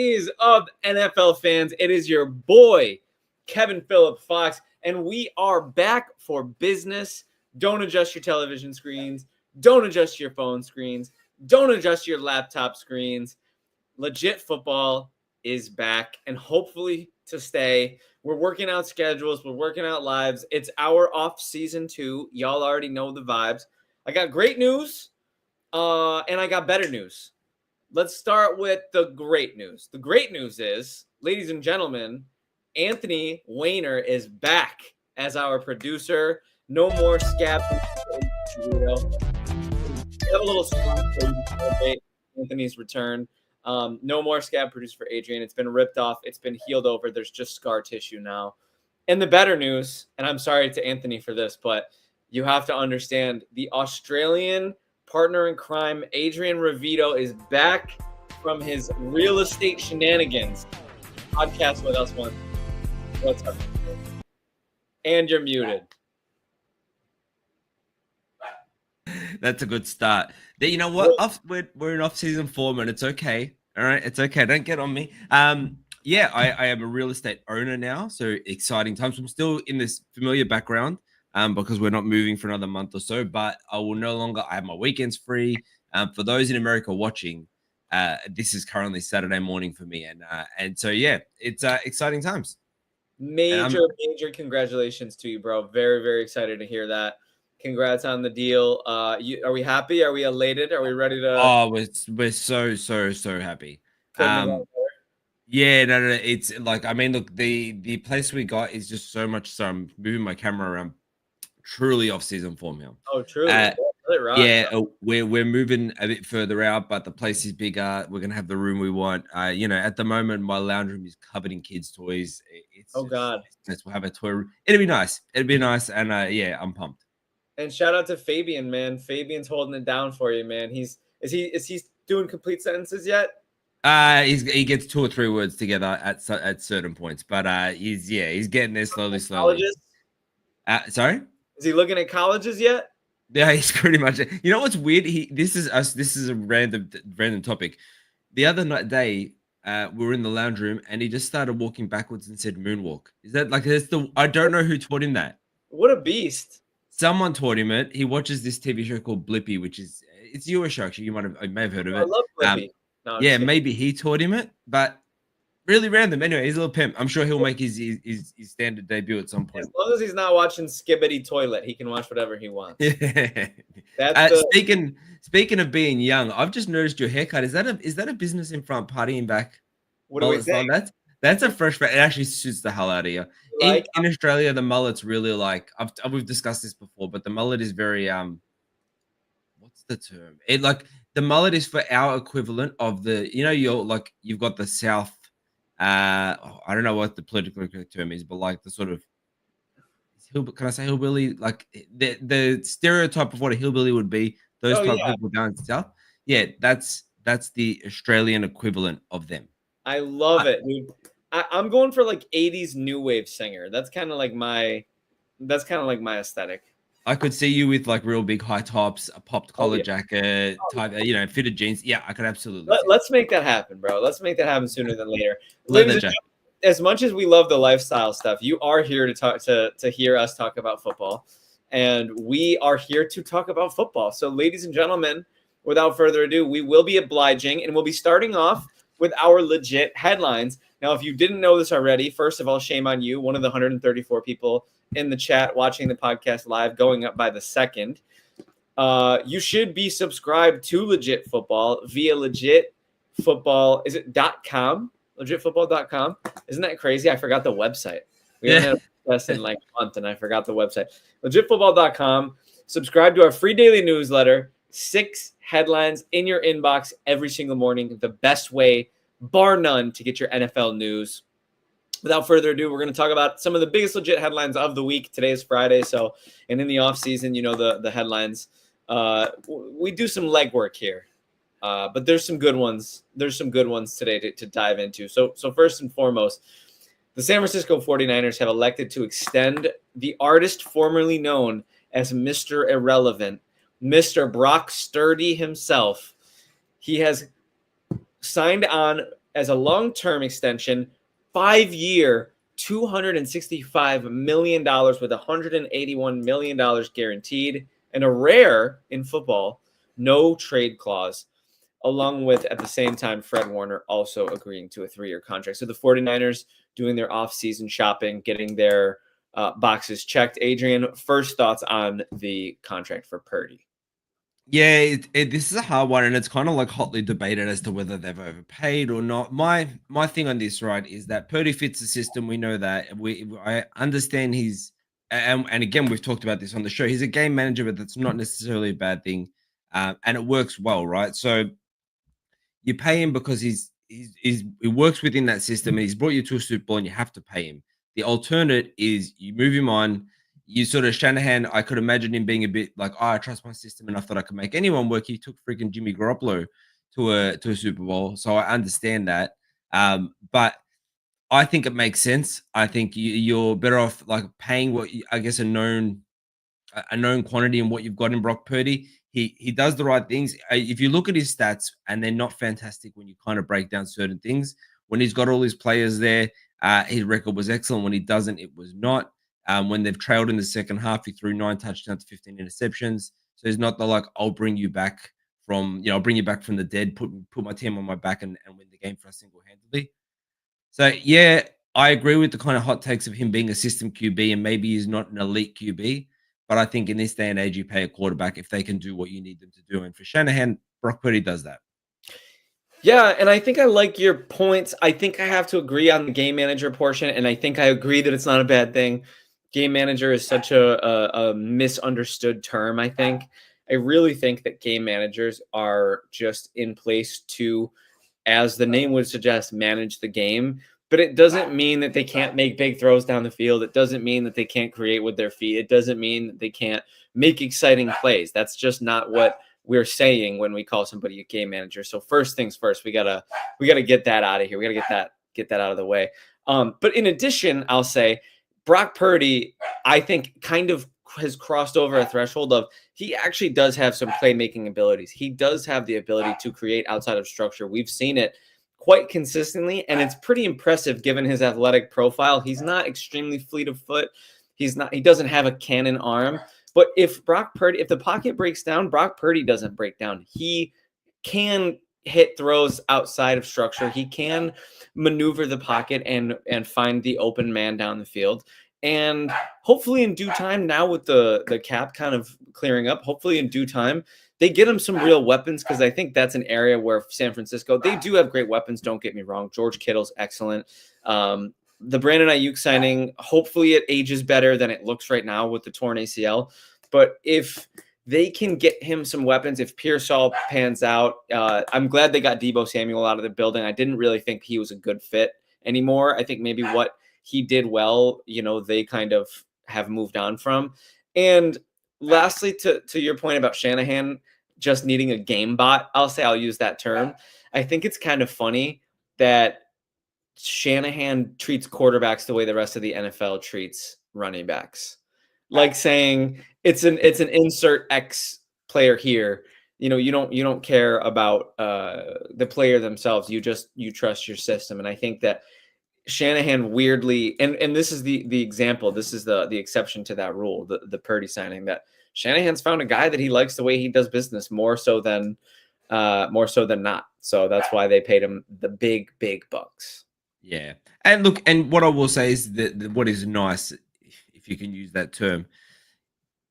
is up, NFL fans? It is your boy, Kevin Phillip Fox, and we are back for business. Don't adjust your television screens. Don't adjust your phone screens. Don't adjust your laptop screens. Legit football is back, and hopefully to stay. We're working out schedules. We're working out lives. It's our off season too. Y'all already know the vibes. I got great news, and I got better news. Let's start with the great news. The great news is, ladies and gentlemen, Anthony Weiner is back as our producer. No more scab. We have a little spot for you to celebrate Anthony's return. No more scab producer for Adrian. It's been ripped off. It's been healed over. There's just scar tissue now. And the better news, and I'm sorry to Anthony for this, but you have to understand, the Australian partner in crime, Adrian Ravito, is back from his real estate shenanigans. Podcast with us once. What's up? And you're muted. That's a good start. You know what? We're in off-season form, and it's okay. All right, it's okay. Don't get on me. Yeah, I am a real estate owner now, so exciting times. I'm still in this familiar background, because we're not moving for another month or so. But I will no longer. I have my weekends free. For those in America watching, this is currently Saturday morning for me, and so yeah, it's exciting times. Major congratulations to you, bro. Very, very excited to hear that. Congrats on the deal. Are we happy? Are we elated? Are we ready to? Oh, we're so happy. Yeah, no, it's like, I mean, look, the place we got is just so much. So I'm moving my camera around. Truly off season form here. Oh, truly. Yeah, we're moving a bit further out, but the place is bigger. We're gonna have the room we want. At the moment, my lounge room is covered in kids' toys. God. We'll have a toy room. It'll be nice. And yeah, I'm pumped. And shout out to Fabian, man. Fabian's holding it down for you, man. Is he doing complete sentences yet? He gets 2 or 3 words together at certain points, but he's getting there slowly. Colleges? Sorry? Is he looking at colleges yet? Yeah, he's pretty much. You know what's weird? This is a random topic. The other day, we were in the lounge room, and he just started walking backwards and said "moonwalk." Is that like I don't know who taught him that. What a beast! Someone taught him it. He watches this TV show called Blippi, which is it's a US show. Actually, you may have heard of it. I love Blippi. Yeah, maybe he taught him it, but really random. Anyway, he's a little pimp. I'm sure he'll make his standard debut at some point. As long as he's not watching Skibbity Toilet, he can watch whatever he wants. Speaking of being young, I've just noticed your haircut. Is that a business in front partying back? What do we say? That's a fresh. It actually suits the hell out of you. In Australia, the mullet's really like we've discussed this before, but the mullet is very what's the term? The mullet is for our equivalent of you've got the South. I don't know what the political correct term is, but like the sort of can I say hillbilly? Like the stereotype of what a hillbilly would be. Those type of people down south. Yeah, that's the Australian equivalent of them. I love it, dude. I'm going for like 80s new wave singer. That's kind of like my aesthetic. I could see you with like real big high tops, a popped collar jacket, type, fitted jeans. Yeah, I could absolutely. Let's make that happen, bro. Let's make that happen sooner than later. As much as we love the lifestyle stuff, you are here to talk to hear us talk about football, and we are here to talk about football. So, ladies and gentlemen, without further ado, we will be obliging, and we'll be starting off with our legit headlines. Now, if you didn't know this already, first of all, shame on you. One of the 134 people in the chat watching the podcast live, going up by the second. You should be subscribed to Legit Football via Legit Football. Is it .com? LegitFootball.com. Isn't that crazy? I forgot the website. We haven't had a test in like a month, and I forgot the website. LegitFootball.com. Subscribe to our free daily newsletter. 6 headlines in your inbox every single morning. The best way, bar none, to get your NFL news. Without further ado, we're going to talk about some of the biggest legit headlines of the week. Today is Friday, and in the off season, the headlines. We do some legwork here, but there's some good ones. There's some good ones today to dive into. So first and foremost, the San Francisco 49ers have elected to extend the artist formerly known as Mr. Irrelevant, Mr. Brock Sturdy himself. He has signed on as a long-term extension, 5-year, $265 million with $181 million guaranteed, and a rare in football, no trade clause, along with, at the same time, Fred Warner also agreeing to a 3-year contract. So the 49ers doing their off-season shopping, getting their boxes checked. Adrian, first thoughts on the contract for Purdy? Yeah, this is a hard one, and it's kind of like hotly debated as to whether they've overpaid or not. My thing on this, right, is that Purdy fits the system. We know that. I understand and again we've talked about this on the show. He's a game manager, but that's not necessarily a bad thing, and it works well, right? So you pay him because he works within that system and he's brought you to a Super Bowl and you have to pay him. The alternate is you move him on. You sort of Shanahan, I could imagine him being a bit like, oh, I trust my system enough that I can make anyone work. He took freaking Jimmy Garoppolo to a Super Bowl. So I understand that. But I think it makes sense. I think you're better off like paying I guess a known quantity in what you've got in Brock Purdy. He does the right things. If you look at his stats, and they're not fantastic when you kind of break down certain things. When he's got all his players there, his record was excellent. When he doesn't, it was not. When they've trailed in the second half, he threw 9 touchdowns to 15 interceptions. So he's not the like, I'll bring you back I'll bring you back from the dead, put my team on my back and win the game for us single handedly. So yeah, I agree with the kind of hot takes of him being a system QB and maybe he's not an elite QB. But I think in this day and age, you pay a quarterback if they can do what you need them to do. And for Shanahan, Brock Purdy does that. Yeah, and I think I like your points. I think I have to agree on the game manager portion, and I think I agree that it's not a bad thing. Game manager is such a misunderstood term, I think. I really think that game managers are just in place to, as the name would suggest, manage the game. But it doesn't mean that they can't make big throws down the field. It doesn't mean that they can't create with their feet. It doesn't mean that they can't make exciting plays. That's just not what we're saying when we call somebody a game manager. So first things first, we gotta get that out of here. We gotta get that out of the way. But in addition, I'll say Brock Purdy, I think, kind of has crossed over a threshold of he actually does have some playmaking abilities. He does have the ability to create outside of structure. We've seen it quite consistently, and it's pretty impressive given his athletic profile. He's not extremely fleet of foot. He doesn't have a cannon arm. But if the pocket breaks down, Brock Purdy doesn't break down. He can hit throws outside of structure. He can maneuver the pocket and find the open man down the field. And hopefully in due time, now with the cap kind of clearing up, hopefully in due time, they get him some real weapons, because I think that's an area where San Francisco, they do have great weapons. Don't get me wrong. George Kittle's excellent. The Brandon Ayuk signing, hopefully it ages better than it looks right now with the torn ACL. But if they can get him some weapons, if Pearsall pans out, I'm glad they got Deebo Samuel out of the building. I didn't really think he was a good fit anymore. I think maybe what he did well, they kind of have moved on from. And lastly, to your point about Shanahan just needing a game bot, I'll use that term. I think it's kind of funny that Shanahan treats quarterbacks the way the rest of the NFL treats running backs. Like saying it's an insert X player here. You don't care about the player themselves. You trust your system. And I think that Shanahan weirdly, and this is the example, this is the exception to that rule, the Purdy signing, that Shanahan's found a guy that he likes the way he does business more so than not. So that's why they paid him the big bucks. Yeah. And look, and what I will say is that what is nice, if you can use that term,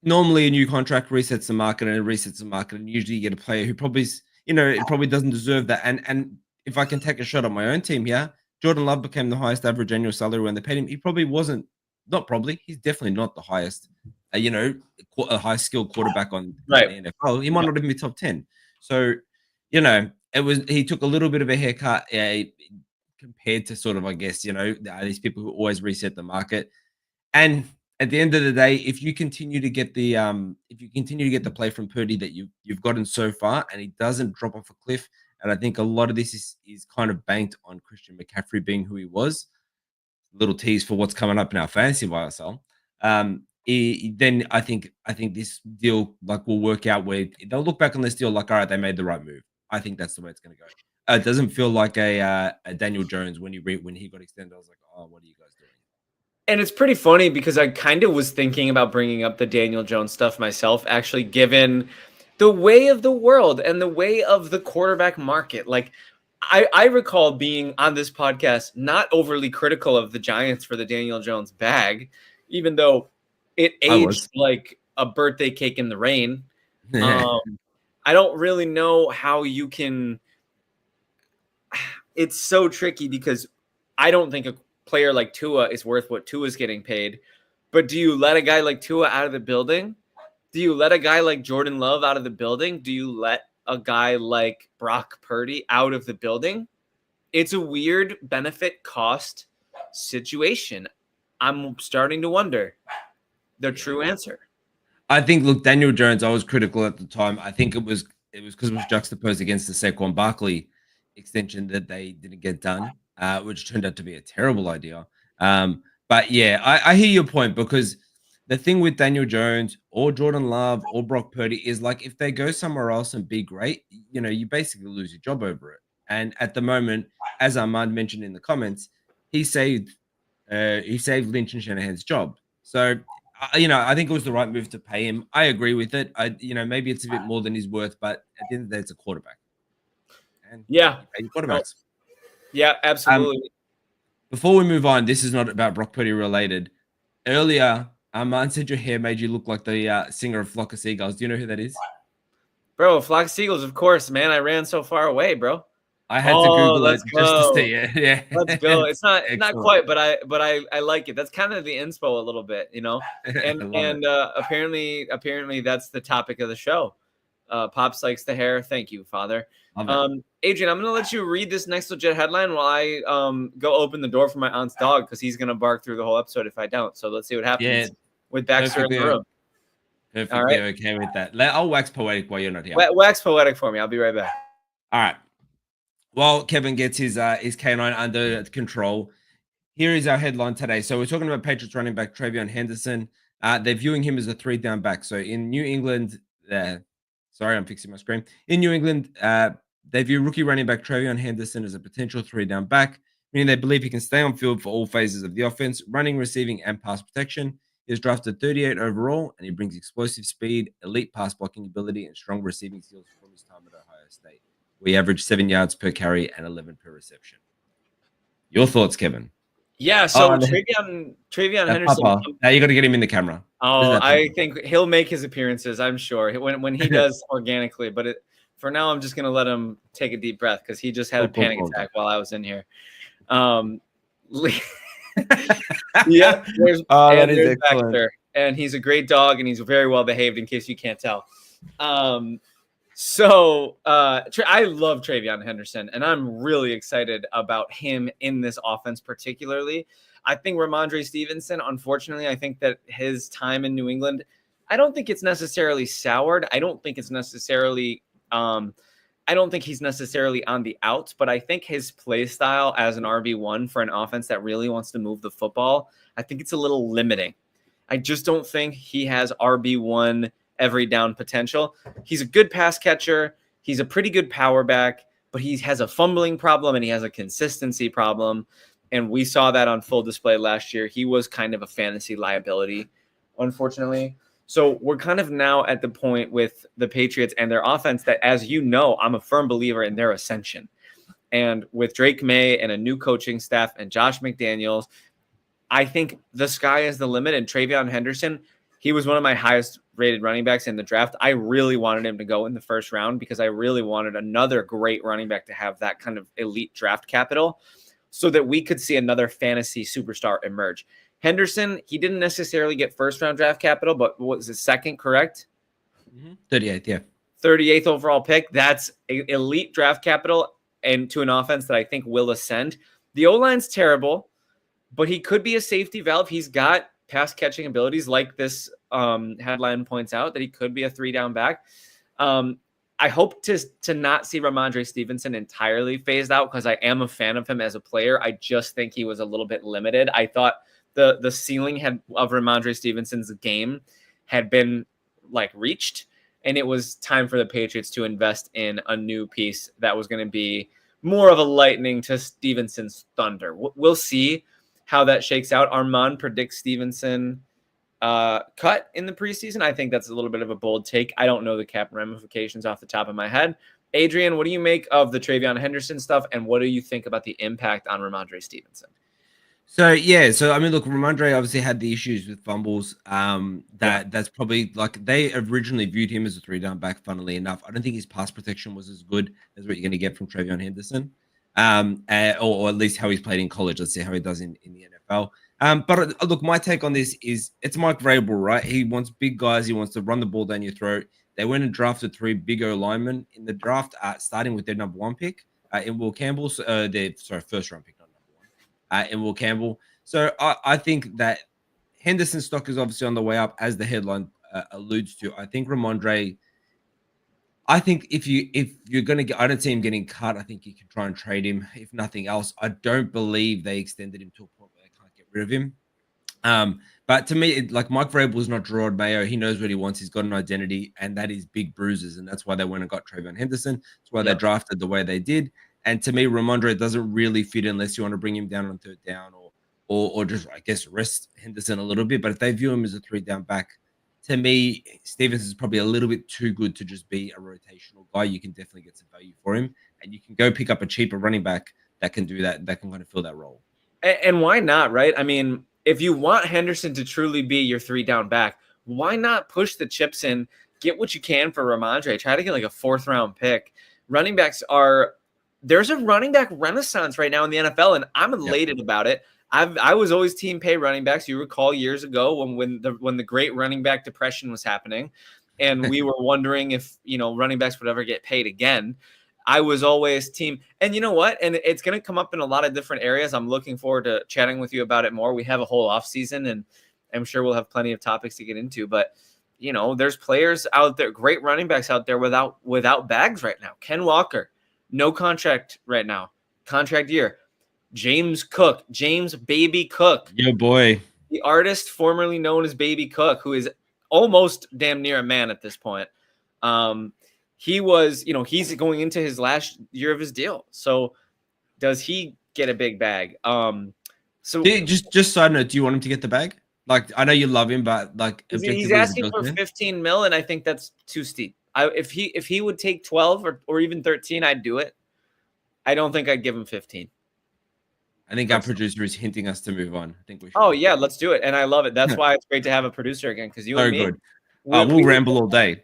normally a new contract resets the market and usually you get a player who probably it probably doesn't deserve that. And if I can take a shot at my own team here, Jordan Love became the highest average annual salary when they paid him. He probably wasn't, not probably, he's definitely not the highest, a high skilled quarterback on right. the NFL. He might not even be top 10. So, he took a little bit of a haircut compared to sort of, I guess, these people who always reset the market. And at the end of the day, if you continue to get the play from Purdy that you've gotten so far, and he doesn't drop off a cliff, and I think a lot of this is kind of banked on Christian McCaffrey being who he was. Little tease for what's coming up in our fantasy YSL. Then I think this deal will work out where they'll look back on this deal like, all right, they made the right move. I think that's the way it's going to go. It doesn't feel like a Daniel Jones when he got extended. I was like, oh, what are you guys doing? And it's pretty funny because I kind of was thinking about bringing up the Daniel Jones stuff myself, actually, given the way of the world and the way of the quarterback market. Like, I recall being on this podcast not overly critical of the Giants for the Daniel Jones bag, even though it aged like a birthday cake in the rain. I don't really know how you can. It's so tricky because I don't think a player like Tua is worth what Tua's getting paid. But do you let a guy like Tua out of the building? Do you let a guy like Jordan Love out of the building? Do you let a guy like Brock Purdy out of the building? It's a weird benefit cost situation. I'm starting to wonder the true answer. I think, look, Daniel Jones, I was critical at the time. I think it was because it was juxtaposed against the Saquon Barkley extension that they didn't get done, which turned out to be a terrible idea. But yeah, I hear your point, because the thing with Daniel Jones or Jordan Love or Brock Purdy is, like, if they go somewhere else and be great, you basically lose your job over it. And at the moment, as Ahmad mentioned in the comments, he saved Lynch and Shanahan's job. So I think it was the right move to pay him. I agree with it. Maybe it's a bit more than he's worth, but at the end of the day, it's a quarterback. And yeah, you pay your quarterbacks. Yeah, absolutely. Before we move on, this is not about Brock Purdy related. Earlier, Armand said your hair made you look like the singer of Flock of Seagulls. Do you know who that is? Bro, Flock of Seagulls, of course, man. I ran so far away, bro. I had to Google it just to see it. Yeah, let's go. It's not quite, but I like it. That's kind of the inspo a little bit, And apparently that's the topic of the show. Pops likes the hair. Thank you, Father. Adrian, I'm gonna let you read this next legit headline while I go open the door for my aunt's dog, because he's gonna bark through the whole episode if I don't. So let's see what happens with Baxter in the room. Perfectly okay with that. I'll wax poetic while you're not here. Wax poetic for me. I'll be right back. All right. While Kevin gets his canine under control, here is our headline today. So we're talking about Patriots running back Travion Henderson. They're viewing him as a 3-down back. So in New England, sorry, I'm fixing my screen. In New England, they view rookie running back Travion Henderson as a potential 3-down back, meaning they believe he can stay on field for all phases of the offense, running, receiving, and pass protection. He is drafted 38 overall, and he brings explosive speed, elite pass blocking ability, and strong receiving skills from his time at Ohio State. We average 7 yards per carry and 11 per reception. Your thoughts, Kevin? Yeah, so Travion Henderson. Now you got to get him in the camera. I think he'll make his appearances, I'm sure, when he does organically. But for now, I'm just going to let him take a deep breath, because he just had a panic attack while I was in here. Yeah, there's Baxter, and he's a great dog, and he's very well behaved, in case you can't tell. So I love Travion Henderson, and I'm really excited about him in this offense particularly. I think Ramondre Stevenson, unfortunately, I think that his time in New England, I don't think it's necessarily soured. I don't think it's necessarily I don't think he's necessarily on the outs, but I think his play style as an RB1 for an offense that really wants to move the football, I think it's a little limiting. I just don't think he has RB1 every down potential. He's a good pass catcher. He's a pretty good power back, but he has a fumbling problem and he has a consistency problem. And we saw that on full display last year. He was kind of a fantasy liability, unfortunately. So we're kind of now at the point with the Patriots and their offense that, as you know, I'm a firm believer in their ascension. And with Drake May and a new coaching staff and Josh McDaniels, I think the sky is the limit. And Travion Henderson, he was one of my highest rated running backs in the draft. I really wanted him to go in the first round because I really wanted another great running back to have that kind of elite draft capital so that we could see another fantasy superstar emerge. Henderson, he didn't necessarily get first round draft capital, but what was his second, correct? 38th, yeah. 38th overall pick. That's elite draft capital, and to an offense that I think will ascend. The O-line's terrible, but he could be a safety valve. He's got pass catching abilities, like this headline points out, that he could be a 3-down back. I hope to not see Ramondre Stevenson entirely phased out, because I am a fan of him as a player. I just think he was a little bit limited. I thought the ceiling of Ramondre Stevenson's game had been reached, and it was time for the Patriots to invest in a new piece that was going to be more of a lightning to Stevenson's thunder. We'll see how that shakes out. Armand predicts Stevenson cut in the preseason. I think that's a little bit of a bold take. I don't know the cap ramifications off the top of my head. Adrian, what do you make of the Travion Henderson stuff, and what do you think about the impact on Ramondre Stevenson? So I mean, look, Ramondre obviously had the issues with fumbles. That's probably like they originally viewed him as a 3-down back. Funnily enough, I don't think his pass protection was as good as what you're going to get from Travion Henderson, or at least how he's played in college. Let's see how he does in the NFL. But look, my take on this is it's Mike Vrabel, right? He wants big guys. He wants to run the ball down your throat. They went and drafted 3 big O linemen in the draft, starting with their number 1 pick in Will Campbell. Their first round pick. And Will Campbell. So I think that Henderson's stock is obviously on the way up, as the headline alludes to. I think Ramondre. I think if you're going to get, I don't see him getting cut. I think you can try and trade him, if nothing else. I don't believe they extended him to a point where they can't get rid of him. But to me, like Mike Vrabel is not Gerard Mayo. He knows what he wants. He's got an identity, and that is big bruises, and that's why they went and got Travion Henderson. That's why they drafted the way they did. And to me, Ramondre doesn't really fit unless you want to bring him down on 3rd down or just, I guess, rest Henderson a little bit. But if they view him as a 3-down back, to me, Stevens is probably a little bit too good to just be a rotational guy. You can definitely get some value for him, and you can go pick up a cheaper running back that can do that can kind of fill that role. And why not, right? I mean, if you want Henderson to truly be your 3-down back, why not push the chips in, get what you can for Ramondre, try to get like a 4th-round pick. Running backs there's a running back renaissance right now in the NFL, and I'm elated about it. I was always team pay running backs. You recall years ago when the great running back depression was happening, and we were wondering if running backs would ever get paid again. I was always team. And you know what? And it's going to come up in a lot of different areas. I'm looking forward to chatting with you about it more. We have a whole off season, and I'm sure we'll have plenty of topics to get into. But there's players out there, great running backs out there without bags right now. Ken Walker. No contract right now. Contract year. James Baby Cook. Yo, boy. The artist formerly known as Baby Cook, who is almost damn near a man at this point. He was, he's going into his last year of his deal. So does he get a big bag? So just side note, do you want him to get the bag? Like, I know you love him, but like he's asking for 15 mil, and I think that's too steep. If he would take 12 or even 13, I'd do it. I don't think I'd give him 15. I think our producer is hinting us to move on. I think we should. Oh yeah, let's do it. And I love it. That's why it's great to have a producer again, because you and me. Good. We'll ramble all day.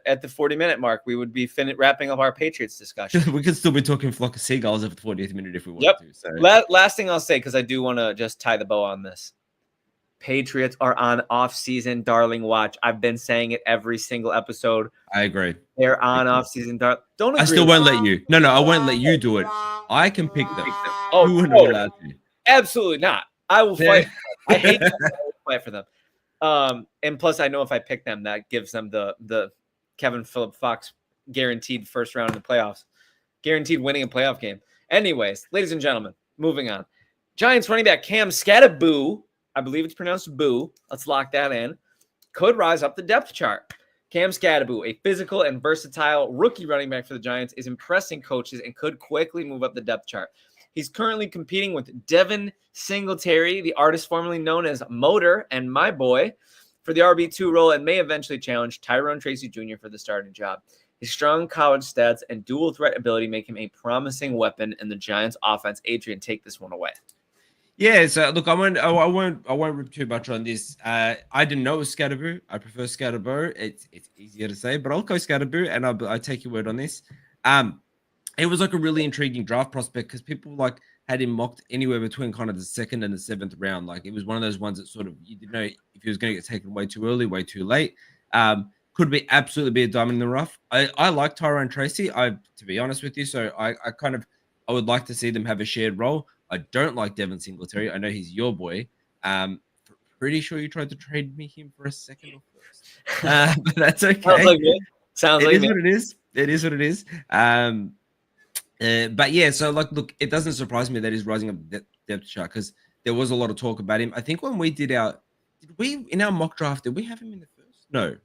At the 40-minute mark, we would be wrapping up our Patriots discussion. We could still be talking flock of seagulls at the 40th minute if we want to. So last thing I'll say, because I do want to just tie the bow on this. Patriots are on off-season darling watch. I've been saying it every single episode. I agree. They're on off-season darling. Don't agree. I still won't let you. No, I won't let you do it. I can pick them. Oh, you wouldn't be allowed to. Absolutely not. I will fight. I hate them. I will fight for them. And plus, I know if I pick them, that gives them the Kevin Phillip Fox guaranteed first round in the playoffs, guaranteed winning a playoff game. Anyways, ladies and gentlemen, moving on. Giants running back Cam Skattebo, I believe it's pronounced Boo. Let's lock that in. Could rise up the depth chart. Cam Skattebo, a physical and versatile rookie running back for the Giants, is impressing coaches and could quickly move up the depth chart. He's currently competing with Devin Singletary, the artist formerly known as Motor, and My Boy, for the RB2 role, and may eventually challenge Tyrone Tracy Jr. for the starting job. His strong college stats and dual threat ability make him a promising weapon in the Giants' offense. Adrian, take this one away. Yeah, so look, I won't rip too much on this. I didn't know it was Skattebo. I prefer Skattebo. It's easier to say, but I'll go Skattebo, and I take your word on this. It was like a really intriguing draft prospect because people had him mocked anywhere between kind of the 2nd and the 7th round. Like it was one of those ones that sort of you didn't know if he was going to get taken way too early, way too late. Could be absolutely be a diamond in the rough. I like Tyrone Tracy. To be honest with you, so I would like to see them have a shared role. I don't like Devin Singletary. I know he's your boy. Pretty sure you tried to trade me him for a 2nd or 1st. But that's okay. Sounds like what it is. It is what it is. But yeah, so look, it doesn't surprise me that he's rising up the depth chart because there was a lot of talk about him. I think when we did in our mock draft, did we have him in the 1st?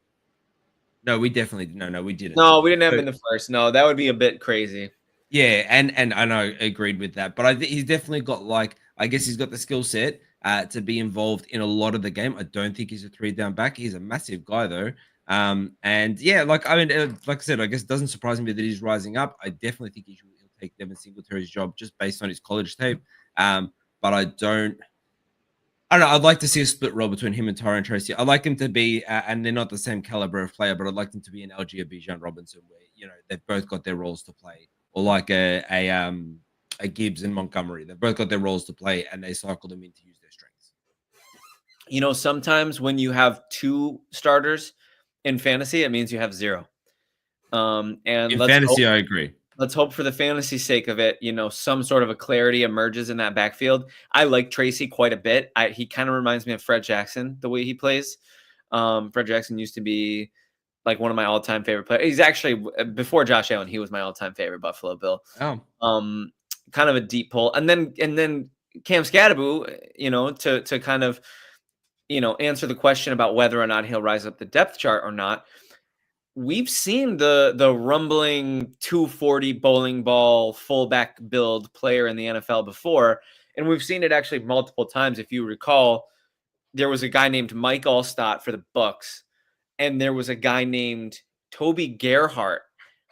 No, we definitely no, we didn't. No, we didn't have him in the 1st. No, that would be a bit crazy. Yeah, and I know, agreed with that. But I think he's definitely got like, I guess he's got the skill set to be involved in a lot of the game. I don't think he's a 3 down back. He's a massive guy though. And yeah, like I mean, like I said, I guess it doesn't surprise me that he's rising up. I definitely think he'll take Devin Singletary's job just based on his college tape. But I don't know. I'd like to see a split role between him and Tyron Tracy. I'd like them to be, and they're not the same caliber of player, but I'd like them to be an LG or Bijan Robinson, where they've both got their roles to play, or like a Gibbs and Montgomery. They've both got their roles to play, and they cycle them in to use their strengths. Sometimes when you have 2 starters in fantasy, it means you have 0. And in fantasy, I agree. Let's hope for the fantasy sake of it, some sort of a clarity emerges in that backfield. I like Tracy quite a bit. He kind of reminds me of Fred Jackson, the way he plays. Fred Jackson used to be like one of my all-time favorite players. He's actually, before Josh Allen, he was my all-time favorite Buffalo Bill. Oh. Kind of a deep pull. And then Cam Scadaboo, to kind of, answer the question about whether or not he'll rise up the depth chart or not. We've seen the rumbling 240 bowling ball fullback build player in the NFL before, and we've seen it actually multiple times. If you recall, there was a guy named Mike Allstott for the Bucks, and there was a guy named Toby Gerhart.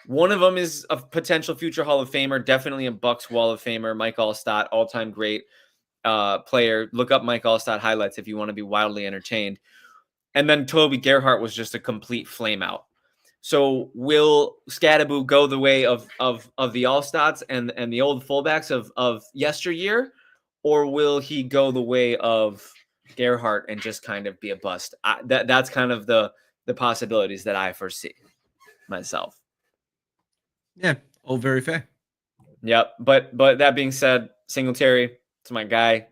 One of them is a potential future Hall of Famer, definitely a Bucks Wall of Famer. Mike Allstott, all-time great player. Look up Mike Allstott highlights if you want to be wildly entertained. And then Toby Gerhart was just a complete flameout. So will Scadaboo go the way of the Allstotts and the old fullbacks of yesteryear, or will he go the way of Gerhart and just kind of be a bust? That's kind of the possibilities that I foresee myself. Yeah, all very fair. Yep, but that being said, Singletary, it's my guy.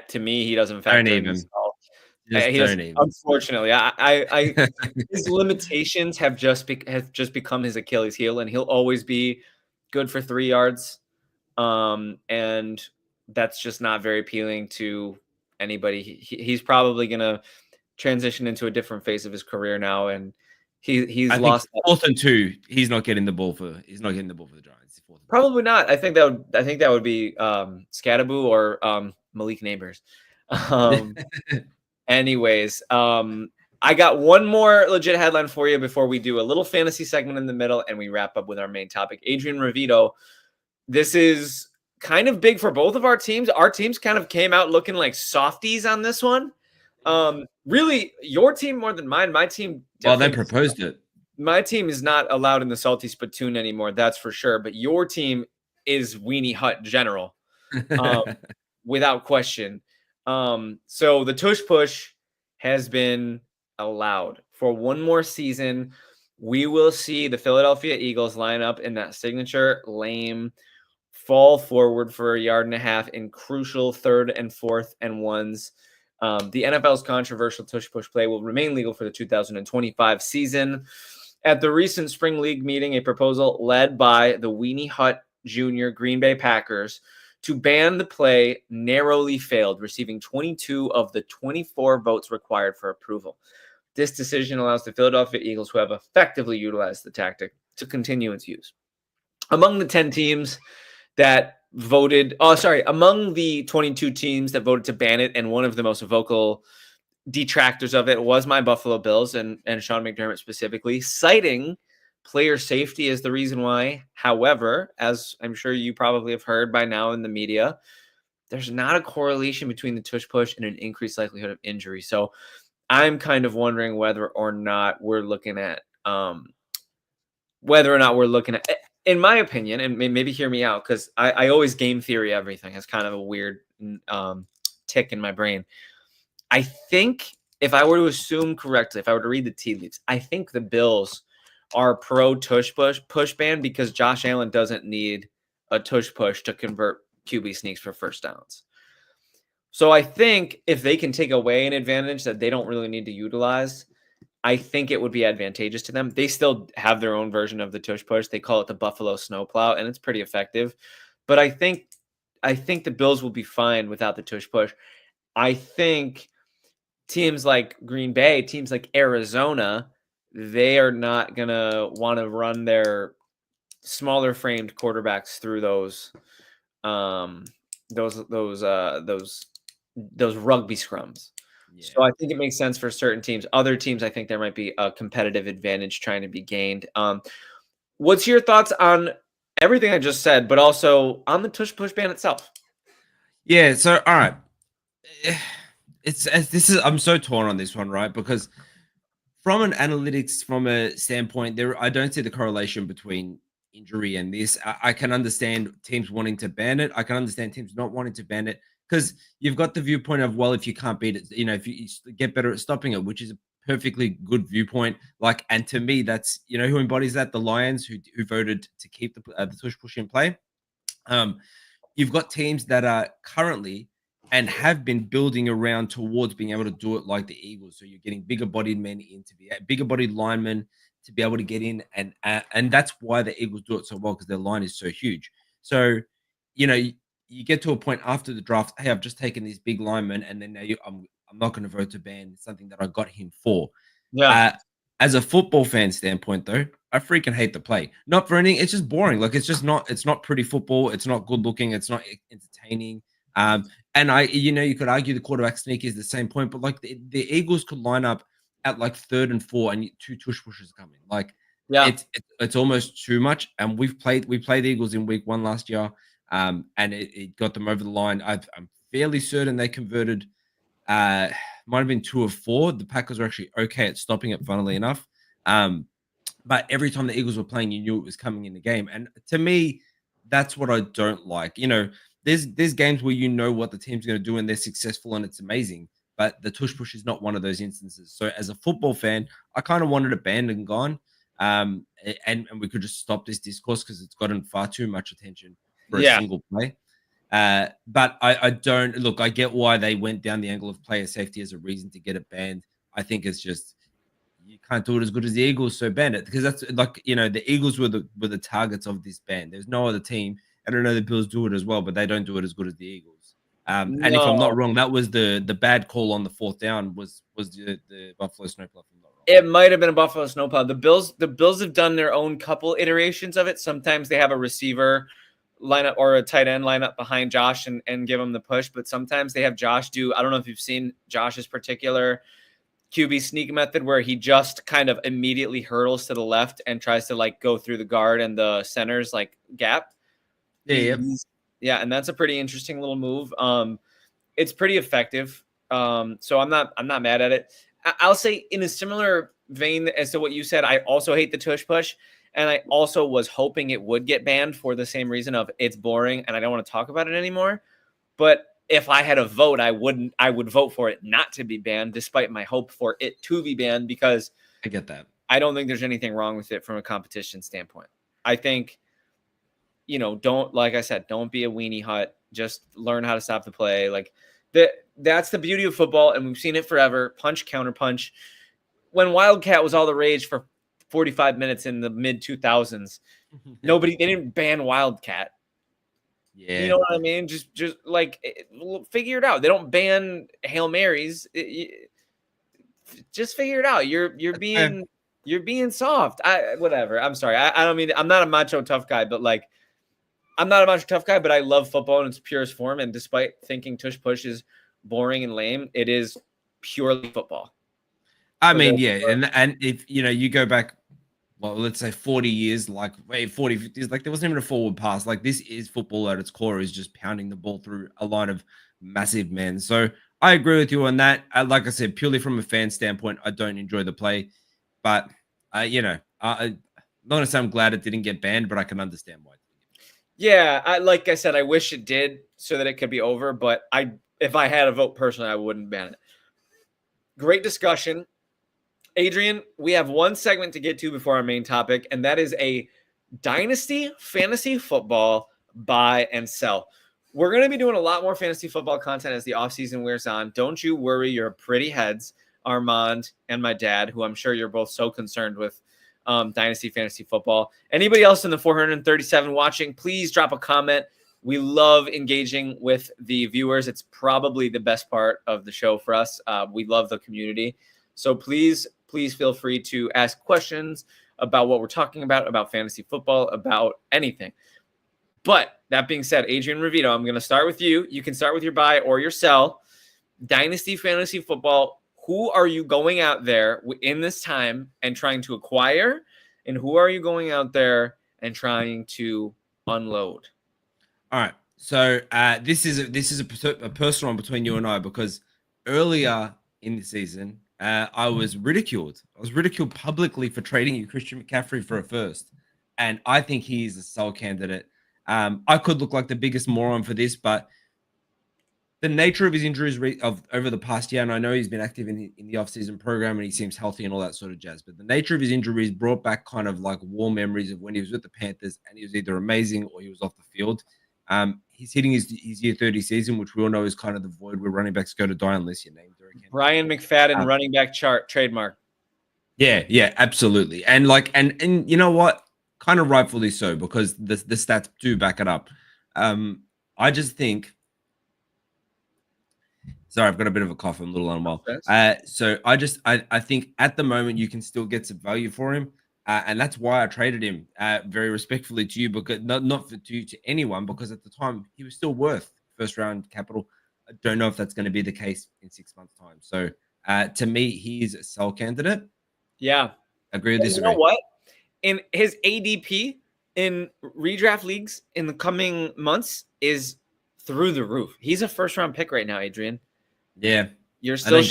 To me, he doesn't factor in this at all. Unfortunately, his limitations have just become his Achilles heel, and he'll always be good for 3 yards, and that's just not very appealing to anybody. He's probably gonna transition into a different phase of his career now, and he's lost. 4th and 2, he's not getting the ball for the Giants. Probably not. I think that would be Scadaboo or Malik Neighbors. Anyways, I got one more legit headline for you before we do a little fantasy segment in the middle and we wrap up with our main topic. Adrian Ravito. This is kind of big for both of our teams. Our teams kind of came out looking like softies on this one. Really, your team more than mine. My team. Well, they proposed it. My team is not allowed in the salty spittoon anymore. That's for sure. But your team is Weenie Hut General, without question. So the tush push has been allowed for one more season. We will see the Philadelphia Eagles line up in that signature lame fall forward for 1.5 yards in crucial 3rd and 4th and 1s. The NFL's controversial tush push play will remain legal for the 2025 season. At the recent Spring League meeting, a proposal led by the Weenie Hut Jr. Green Bay Packers to ban the play narrowly failed, receiving 22 of the 24 votes required for approval. This decision allows the Philadelphia Eagles, who have effectively utilized the tactic, to continue its use. Among the 10 teams that voted, among the 22 teams that voted to ban it, and one of the most vocal detractors of it was my Buffalo Bills and Sean McDermott specifically, citing player safety is the reason why. However, as I'm sure you probably have heard by now in the media, there's not a correlation between the tush push and an increased likelihood of injury. So I'm kind of wondering whether or not we're looking at, in my opinion, and maybe hear me out, because I always game theory everything. It's kind of a weird tick in my brain. I think if I were to assume correctly, if I were to read the tea leaves, I think the Bills are pro tush push ban because Josh Allen doesn't need a tush push to convert QB sneaks for first downs. So I think if they can take away an advantage that they don't really need to utilize, I think it would be advantageous to them. They still have their own version of the tush push. They call it the Buffalo Snowplow, and it's pretty effective. But I think the Bills will be fine without the tush push. I think teams like Green Bay, teams like Arizona, they are not going to want to run their smaller framed quarterbacks through those rugby scrums. Yeah. So I think it makes sense for certain teams. Other teams, I think there might be a competitive advantage trying to be gained. What's your thoughts on everything I just said, but also on the tush push ban itself? Yeah. So, all right. I'm so torn on this one, right? Because from an analytics, from a standpoint, I don't see the correlation between injury and this. I can understand teams wanting to ban it. I can understand teams not wanting to ban it because you've got the viewpoint of, well, if you can't beat it, if you get better at stopping it, which is a perfectly good viewpoint. Like, and to me, that's who embodies that, the Lions, who voted to keep the tush push in play. You've got teams that are currently and have been building around towards being able to do it like the Eagles. So you're getting bigger bodied men in to be bigger bodied linemen to be able to get in, and that's why the Eagles do it so well, because their line is so huge. So you get to a point after the draft, hey, I've just taken these big linemen, and then now I'm not going to vote to ban something that I got him for. Yeah. As a football fan standpoint, though, I freaking hate the play. Not for anything. It's just boring. Like, it's not pretty football. It's not good looking. It's not entertaining. And you could argue the quarterback sneak is the same point, but like the Eagles could line up at like 3rd and 4 and 2 tush pushes come in. Like, Yeah. it's almost too much. And we played the Eagles in week 1 last year. And it got them over the line. I'm fairly certain they converted, might have been 2 of 4. The Packers were actually okay at stopping it, funnily enough. But every time the Eagles were playing, you knew it was coming in the game. And to me, that's what I don't like. There's games where you know what the team's going to do and they're successful and it's amazing. But the tush push is not one of those instances. So as a football fan, I kind of wanted it banned and gone. And we could just stop this discourse because it's gotten far too much attention for a single play. But I don't look. I get why they went down the angle of player safety as a reason to get it banned. I think it's just you can't do it as good as the Eagles, so ban it, because that's like the Eagles were the targets of this ban. There's no other team. I don't know the Bills do it as well, but they don't do it as good as the Eagles. And if I'm not wrong, that was the bad call on the 4th down was the Buffalo snowplow. If I'm not wrong. It might have been a Buffalo snowplow. The Bills have done their own couple iterations of it. Sometimes they have a receiver lineup or a tight end lineup behind Josh and give him the push, but sometimes they have Josh do. I don't know if you've seen Josh's particular QB sneak method where he just kind of immediately hurdles to the left and tries to like go through the guard and the center's like gap. Yeah. And that's a pretty interesting little move. It's pretty effective. So I'm not mad at it. I'll say in a similar vein as to what you said, I also hate the tush push. And I also was hoping it would get banned for the same reason of it's boring and I don't want to talk about it anymore. But if I had a vote, I would vote for it not to be banned, despite my hope for it to be banned, because I get that. I don't think there's anything wrong with it from a competition standpoint. I think, like I said, don't be a weenie hut. Just learn how to stop the play. Like that's the beauty of football, and we've seen it forever. Punch, counter punch. When Wildcat was all the rage for 45 minutes in the mid 2000s, they didn't ban Wildcat. Yeah. You know what I mean? Just like figure it out. They don't ban Hail Marys. Just figure it out. You're being soft. Whatever. I'm sorry. I don't mean, I'm not a macho tough guy, but like I'm not a macho tough guy, but I love football in its purest form. And despite thinking tush push is boring and lame, it is purely football. I mean, yeah, and if you go back, well, let's say 40 years, like 40, 50 years, like there wasn't even a forward pass. Like this is football at its core, is just pounding the ball through a line of massive men. So I agree with you on that. Like I said, purely from a fan standpoint, I don't enjoy the play, but I'm not gonna say I'm glad it didn't get banned, but I can understand why. Yeah, like I said, I wish it did so that it could be over, but if I had a vote personally, I wouldn't ban it. Great discussion. Adrian, we have one segment to get to before our main topic, and that is a dynasty fantasy football buy and sell. We're going to be doing a lot more fantasy football content as the offseason wears on. Don't you worry your pretty heads, Armand and my dad, who I'm sure you're both so concerned with dynasty fantasy football. Anybody else in the 437 watching, please drop a comment. We love engaging with the viewers. It's probably the best part of the show for us. We love the community. So please feel free to ask questions, about what we're talking about fantasy football, about anything. But that being said, Adrian Revito, I'm going to start with you. You can start with your buy or your sell. Dynasty fantasy football, who are you going out there in this time and trying to acquire? And who are you going out there and trying to unload? All right. So this is a personal one between you and I, because earlier in the season, I was ridiculed. I was ridiculed publicly for trading you Christian McCaffrey for a first, and I think he's a sole candidate. I could look like the biggest moron for this, but the nature of his injuries over the past year, and I know he's been active in the offseason program and he seems healthy and all that sort of jazz, but the nature of his injuries brought back kind of like warm memories of when he was with the Panthers and he was either amazing or he was off the field. He's hitting his year 30 season, which we all know is kind of the void where running backs go to die unless your name's Derrick Henry. Brian McFadden running back chart trademark. Yeah, absolutely. And like, and you know what? Kind of rightfully so, because the stats do back it up. I just think. Sorry, I've got a bit of a cough. I'm a little unwell. So I think at the moment you can still get some value for him. And that's why I traded him very respectfully to you, because not to anyone, because at the time he was still worth first round capital. I don't know if that's going to be the case in 6 months' time. So to me, he's a sell candidate. Yeah. Agree or disagree? You know what? In his ADP in redraft leagues in the coming months is through the roof. He's a first round pick right now, Adrian. Yeah. You're still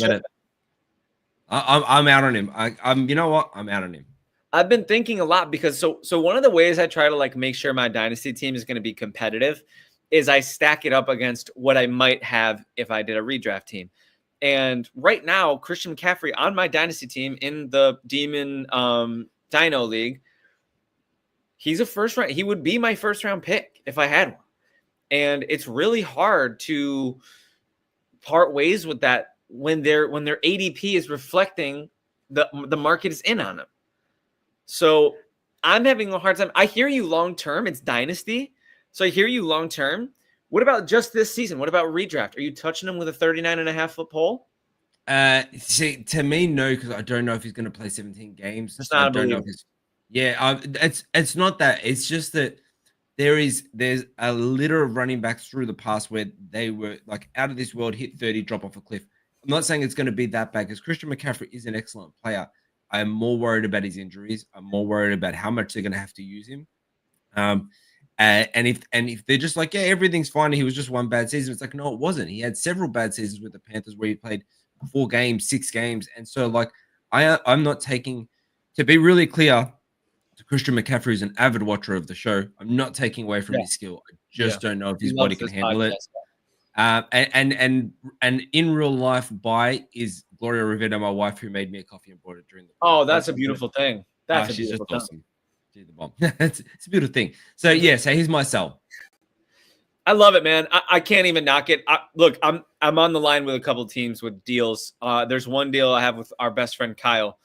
I'm out on him. I'm you know what? I'm out on him. I've been thinking a lot, because so one of the ways I try to like make sure my dynasty team is going to be competitive is I stack it up against what I might have if I did a redraft team. And right now, Christian McCaffrey on my dynasty team in the Demon Dino League, he's a first round. He would be my first round pick if I had one. And it's really hard to part ways with that when their ADP is reflecting the market is in on them. So I'm having a hard time. I hear you long term. It's dynasty. So I hear you long term. What about just this season? What about redraft? Are you touching him with a 39.5-foot pole? See, to me, no, because I don't know if he's going to play 17 games. It's not. I don't know if it's. Yeah, it's not that. It's just that there's a litter of running backs through the past where they were like out of this world, hit 30, drop off a cliff. I'm not saying it's going to be that bad, because Christian McCaffrey is an excellent player. I'm more worried about his injuries. I'm more worried about how much they're going to have to use him. And if they're just like, yeah, everything's fine, he was just one bad season, it's like, no, it wasn't. He had several bad seasons with the Panthers where he played 4 games, 6 games. And so like I'm not taking, to be really clear, to Christian McCaffrey is an avid watcher of the show. I'm not taking away from his skill. I just don't know if his body can handle it. And in real life, buy is Gloria Rivera, my wife, who made me a coffee and brought it during the. Oh, that's a beautiful thing. That's she's just awesome. She's the bomb. it's a beautiful thing. So yeah, so here's my sell. I love it, man. I can't even knock it. Look, I'm on the line with a couple teams with deals. There's one deal I have with our best friend Kyle,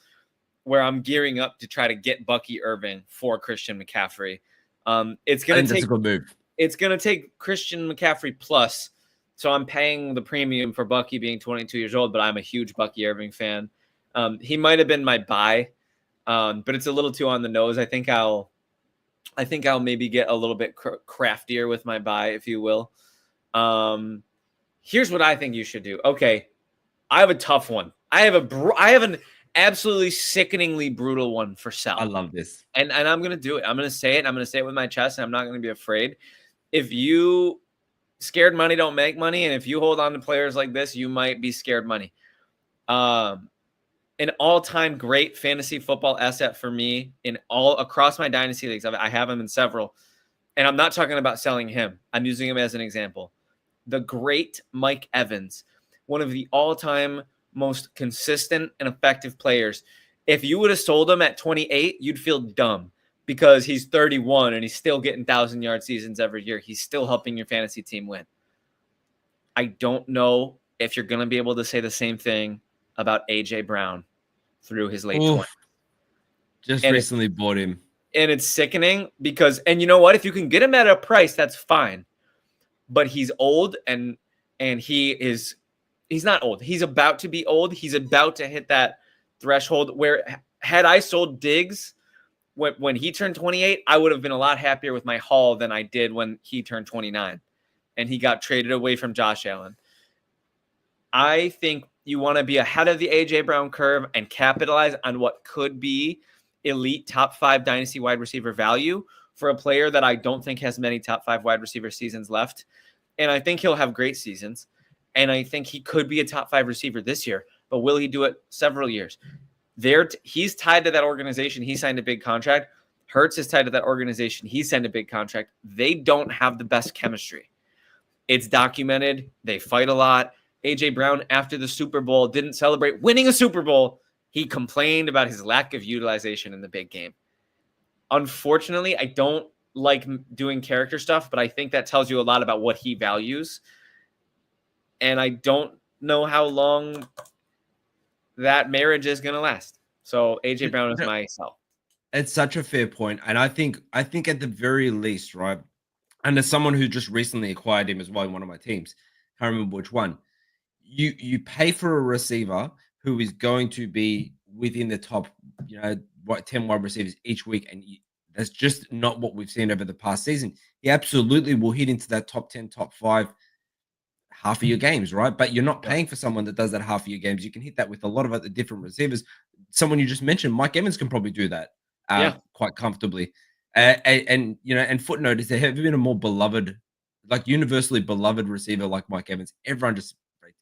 where I'm gearing up to try to get Bucky Irving for Christian McCaffrey. It's gonna take. That's a good move. It's gonna take Christian McCaffrey plus. So I'm paying the premium for Bucky being 22 years old, but I'm a huge Bucky Irving fan. He might have been my buy, but it's a little too on the nose. I think I'll maybe get a little bit craftier with my buy, if you will. Here's what I think you should do. Okay, I have a tough one. I have an absolutely sickeningly brutal one for sell. I love this, and I'm gonna do it. I'm gonna say it. I'm gonna say it with my chest, and I'm not gonna be afraid. If you scared money don't make money, and if you hold on to players like this, you might be scared money. An all-time great fantasy football asset for me in all across my dynasty leagues. I have him in several, and I'm not talking about selling him. I'm using him as an example. The great Mike Evans, one of the all-time most consistent and effective players. If you would have sold him at 28, you'd feel dumb, because he's 31 and he's still getting 1,000-yard seasons every year. He's still helping your fantasy team win. I don't know if you're going to be able to say the same thing about A.J. Brown through his late 20s. Just recently bought him. And it's sickening because, and you know what? If you can get him at a price, that's fine. But he's old and he's not old. He's about to be old. He's about to hit that threshold where had I sold Diggs when he turned 28, I would have been a lot happier with my haul than I did when he turned 29 and he got traded away from Josh Allen. I think you want to be ahead of the A.J. Brown curve and capitalize on what could be elite top 5 dynasty wide receiver value for a player that I don't think has many top 5 wide receiver seasons left. And I think he'll have great seasons. And I think he could be a top 5 receiver this year. But will he do it several years? He's tied to that organization. He signed a big contract. Hurts is tied to that organization. He signed a big contract. They don't have the best chemistry. It's documented. They fight a lot. A.J. Brown, after the Super Bowl, didn't celebrate winning a Super Bowl. He complained about his lack of utilization in the big game. Unfortunately, I don't like doing character stuff, but I think that tells you a lot about what he values. And I don't know how long that marriage is going to last. So A.J. Brown is my sell. It's such a fair point. And I think at the very least, right, and as someone who just recently acquired him as well in one of my teams, can't remember which one, you pay for a receiver who is going to be within the top, 10 wide receivers each week, and that's just not what we've seen over the past season. He absolutely will hit into that top 10, top 5 half of your games, right? But you're not paying for someone that does that half of your games. You can hit that with a lot of other different receivers. Someone you just mentioned, Mike Evans, can probably do that quite comfortably. And footnote is, there have been a more beloved, like universally beloved receiver like Mike Evans. Everyone just,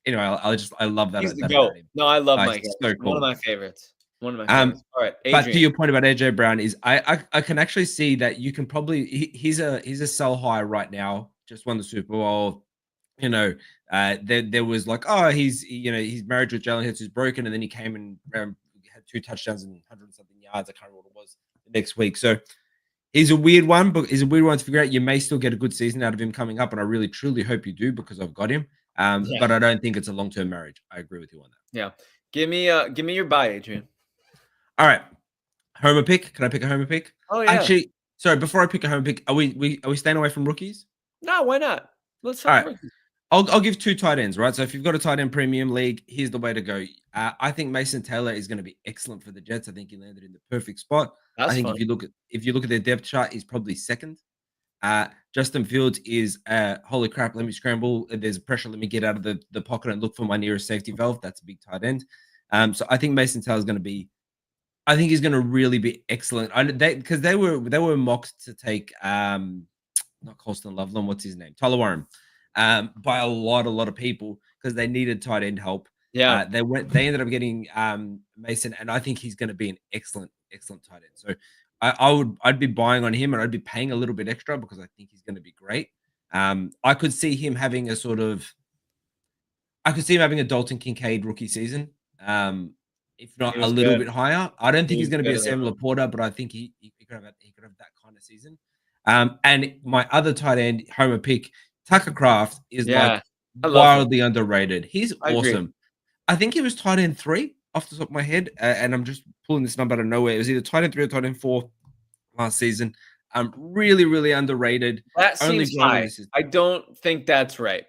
anyway, I love that. He's the GOAT. No, I love Mike. So cool. One of my favorites. All right, Adrian. But to your point about AJ Brown, is I can actually see that you can probably he's a sell high right now. Just won the Super Bowl. There was like, his marriage with Jalen Hurts is broken, and then he came and had 2 touchdowns and 100 something yards. I can't remember what it was the next week. So he's a weird one, but he's a weird one to figure out. You may still get a good season out of him coming up, and I really truly hope you do, because I've got him. But I don't think it's a long-term marriage. I agree with you on that. Yeah. Give me your buy, Adrian. All right. Homer pick. Can I pick a homer pick? Oh, yeah. Actually, sorry, before I pick a homer pick, are we staying away from rookies? No, why not? Let's talk rookies. I'll give 2 tight ends, right? So if you've got a tight end premium league, here's the way to go. I think Mason Taylor is going to be excellent for the Jets. I think he landed in the perfect spot. I think if you look at their depth chart, he's probably second. Justin Fields is holy crap, let me scramble. There's pressure, let me get out of the pocket and look for my nearest safety valve. That's a big tight end. So I think Mason Taylor is going to be, I think he's going to really be excellent. Because they were mocked to take not Colston Loveland, what's his name? Tyler Warren. By a lot of people, because they needed tight end help. Yeah. They ended up getting Mason, and I think he's going to be an excellent tight end. So I'd be buying on him, and I'd be paying a little bit extra because I think he's going to be great. I could see him having a Dalton Kincaid rookie season. If not a little bit higher. I don't think he's going to be a Sam Laporta, but I think he could have that kind of season. And my other tight end homer pick, Tucker Kraft, is wildly underrated. He's awesome. I think he was tight end 3 off the top of my head, and I'm just pulling this number out of nowhere. It was either tight end 3 or tight end 4 last season. Really, really underrated. That seems high. I don't think that's right.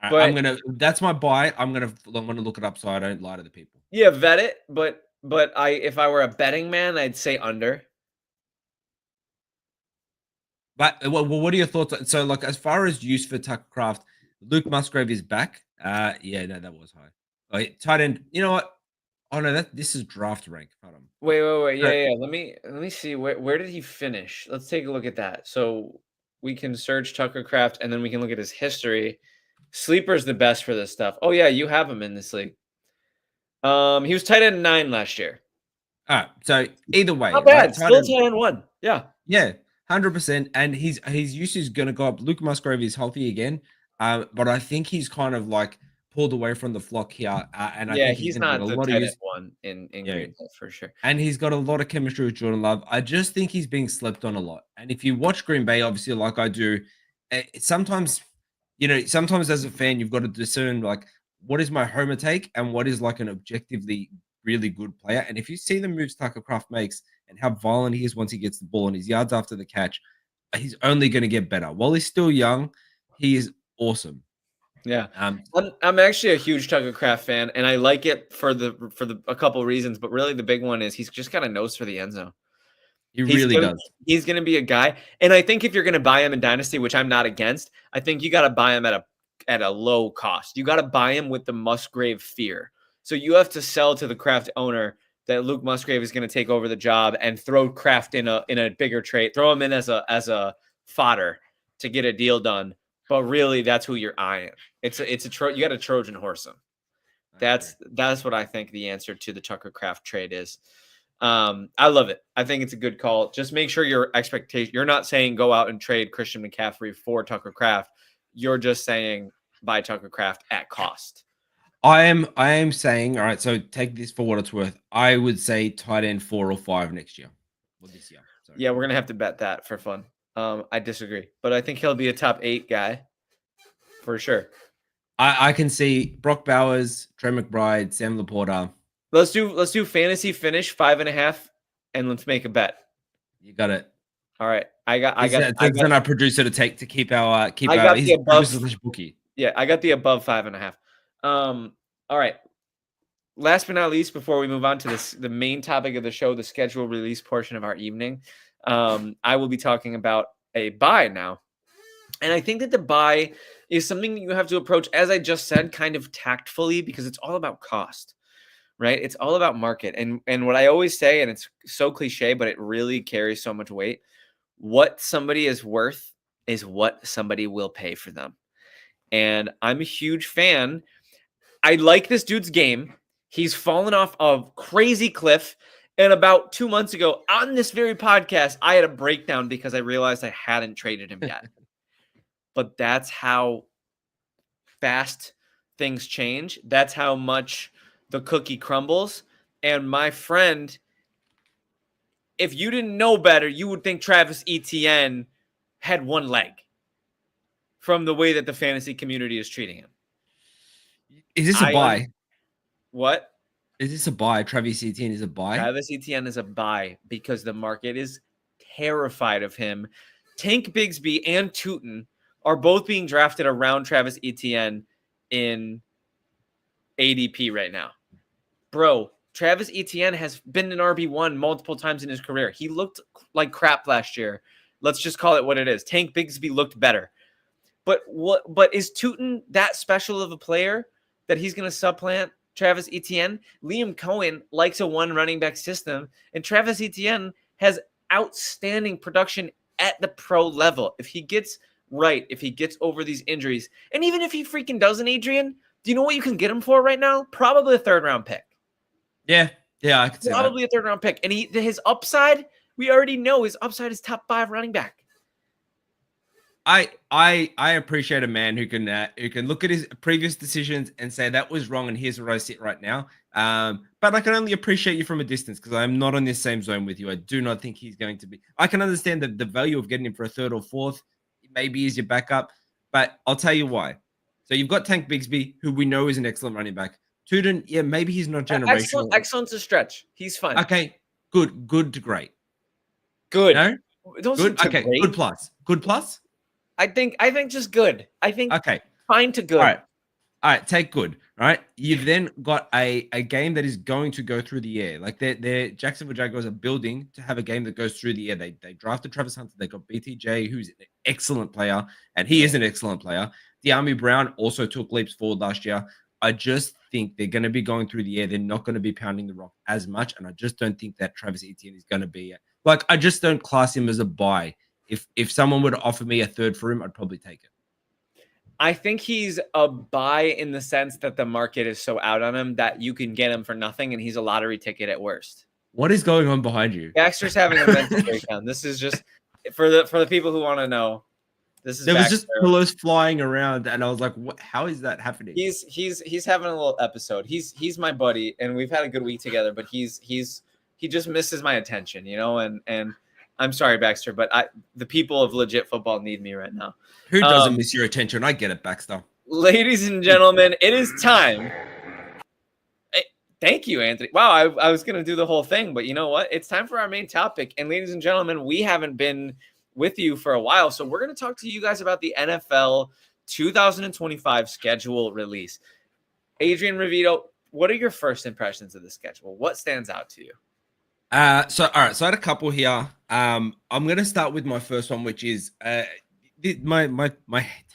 But that's my buy. I'm gonna look it up so I don't lie to the people. Yeah, vet it. But if I were a betting man, I'd say under. But what are your thoughts? So, like, as far as use for Tucker Kraft, Luke Musgrave is back. That was high. Tight end. You know what? Oh no, this is draft rank. Hold on. Wait. Yeah. Let me see. Where did he finish? Let's take a look at that. So we can search Tucker Kraft, and then we can look at his history. Sleeper's the best for this stuff. Oh yeah, you have him in this league. He was tight end 9 last year. All right. So either way, not bad. Still tight end 1. Yeah. Yeah. 100%, and his use is going to go up. Luke Musgrave is healthy again, but I think he's kind of like pulled away from the flock here. And I think he's not the tight end 1 in Green Bay for sure. And he's got a lot of chemistry with Jordan Love. I just think he's being slept on a lot. And if you watch Green Bay, obviously, like I do, sometimes as a fan, you've got to discern like what is my homer take and what is like an objectively really good player. And if you see the moves Tucker Kraft makes and how violent he is once he gets the ball and his yards after the catch, he's only going to get better. While he's still young, he is awesome. Yeah. I'm actually a huge Tucker Kraft fan, and I like it for a couple of reasons, but really the big one is he's just got a nose for the end zone. He really does. He's going to be a guy. And I think if you're going to buy him in Dynasty, which I'm not against, I think you got to buy him at a low cost. You got to buy him with the Musgrave fear. So you have to sell to the Kraft owner that Luke Musgrave is going to take over the job and throw Kraft in a bigger trade, throw him in as a fodder to get a deal done. But really, that's who you're eyeing. You got a Trojan horse him. That's what I think the answer to the Tucker Kraft trade is. I love it. I think it's a good call. Just make sure your expectation. You're not saying go out and trade Christian McCaffrey for Tucker Kraft. You're just saying buy Tucker Kraft at cost. I am saying, all right, so take this for what it's worth. I would say tight end 4 or 5 next year. Well, this year. Sorry. Yeah, we're gonna have to bet that for fun. I disagree, but I think he'll be a top 8 guy for sure. I can see Brock Bowers, Trey McBride, Sam Laporta. Let's do fantasy finish 5.5, and let's make a bet. You got it. All right, I got our producer to keep our bookie. Yeah, I got the above 5.5. All right. Last but not least, before we move on to the main topic of the show, the schedule release portion of our evening, I will be talking about a buy now. And I think that the buy is something that you have to approach, as I just said, kind of tactfully, because it's all about cost, right? It's all about market. And what I always say, and it's so cliche, but it really carries so much weight, what somebody is worth is what somebody will pay for them. And I'm a huge fan. I like this dude's game. He's fallen off a crazy cliff. And about 2 months ago on this very podcast, I had a breakdown because I realized I hadn't traded him yet. But that's how fast things change. That's how much the cookie crumbles. And my friend, if you didn't know better, you would think Travis Etienne had one leg from the way that the fantasy community is treating him. Is this a buy? What? Is this a buy? Travis Etienne is a buy? Travis Etienne is a buy because the market is terrified of him. Tank Bigsby and Tootin are both being drafted around Travis Etienne in ADP right now. Bro, Travis Etienne has been an RB1 multiple times in his career. He looked like crap last year. Let's just call it what it is. Tank Bigsby looked better. But is Tootin that special of a player that he's going to supplant Travis Etienne? Liam Cohen likes a one running back system, and Travis Etienne has outstanding production at the pro level. If he gets right, if he gets over these injuries, and even if he freaking doesn't, Adrian, do you know what you can get him for right now? Probably a 3rd round pick. Yeah, I could say probably that. A 3rd round pick. And his upside, we already know his upside is top 5 running back. I appreciate a man who can look at his previous decisions and say that was wrong and here's where I sit right now. But I can only appreciate you from a distance because I'm not on this same zone with you. I do not think he's going to be. I can understand the value of getting him for a 3rd or 4th, maybe as your backup, but I'll tell you why. So you've got Tank Bigsby, who we know is an excellent running back. Tootin, yeah, maybe he's not generational. Excellent's a stretch. He's fine. Okay, good to great. Good. No? Good. Okay, great. good plus. Good plus? I think just good. I think okay. Fine to good. All right, take good. All right. You've then got a game that is going to go through the air. Like they're Jacksonville Jaguars are building to have a game that goes through the air. They drafted Travis Hunter. They got BTJ, who's an excellent player, and he is an excellent player. De'Ami Brown also took leaps forward last year. I just think they're going to be going through the air. They're not going to be pounding the rock as much, and I just don't think that Travis Etienne is going to be like. I just don't class him as a buy. If someone would offer me a 3rd for him, I'd probably take it. I think he's a buy in the sense that the market is so out on him that you can get him for nothing, and he's a lottery ticket at worst. What is going on behind you? Baxter's having a mental breakdown. This is just for the people who want to know. This is there was just pillows flying around, and I was like, "What? How is that happening?" He's having a little episode. He's my buddy, and we've had a good week together. But he just misses my attention, you know. And I'm sorry, Baxter, but the people of legit football need me right now. Who doesn't miss your attention? I get it, Baxter. Ladies and gentlemen, it is time. Thank you, Anthony. Wow, I was going to do the whole thing, but you know what? It's time for our main topic. And ladies and gentlemen, we haven't been with you for a while, so we're going to talk to you guys about the NFL 2025 schedule release. Adrian Revito, what are your first impressions of the schedule? What stands out to you? So all right, so I had a couple here. I'm gonna start with my first one, which is my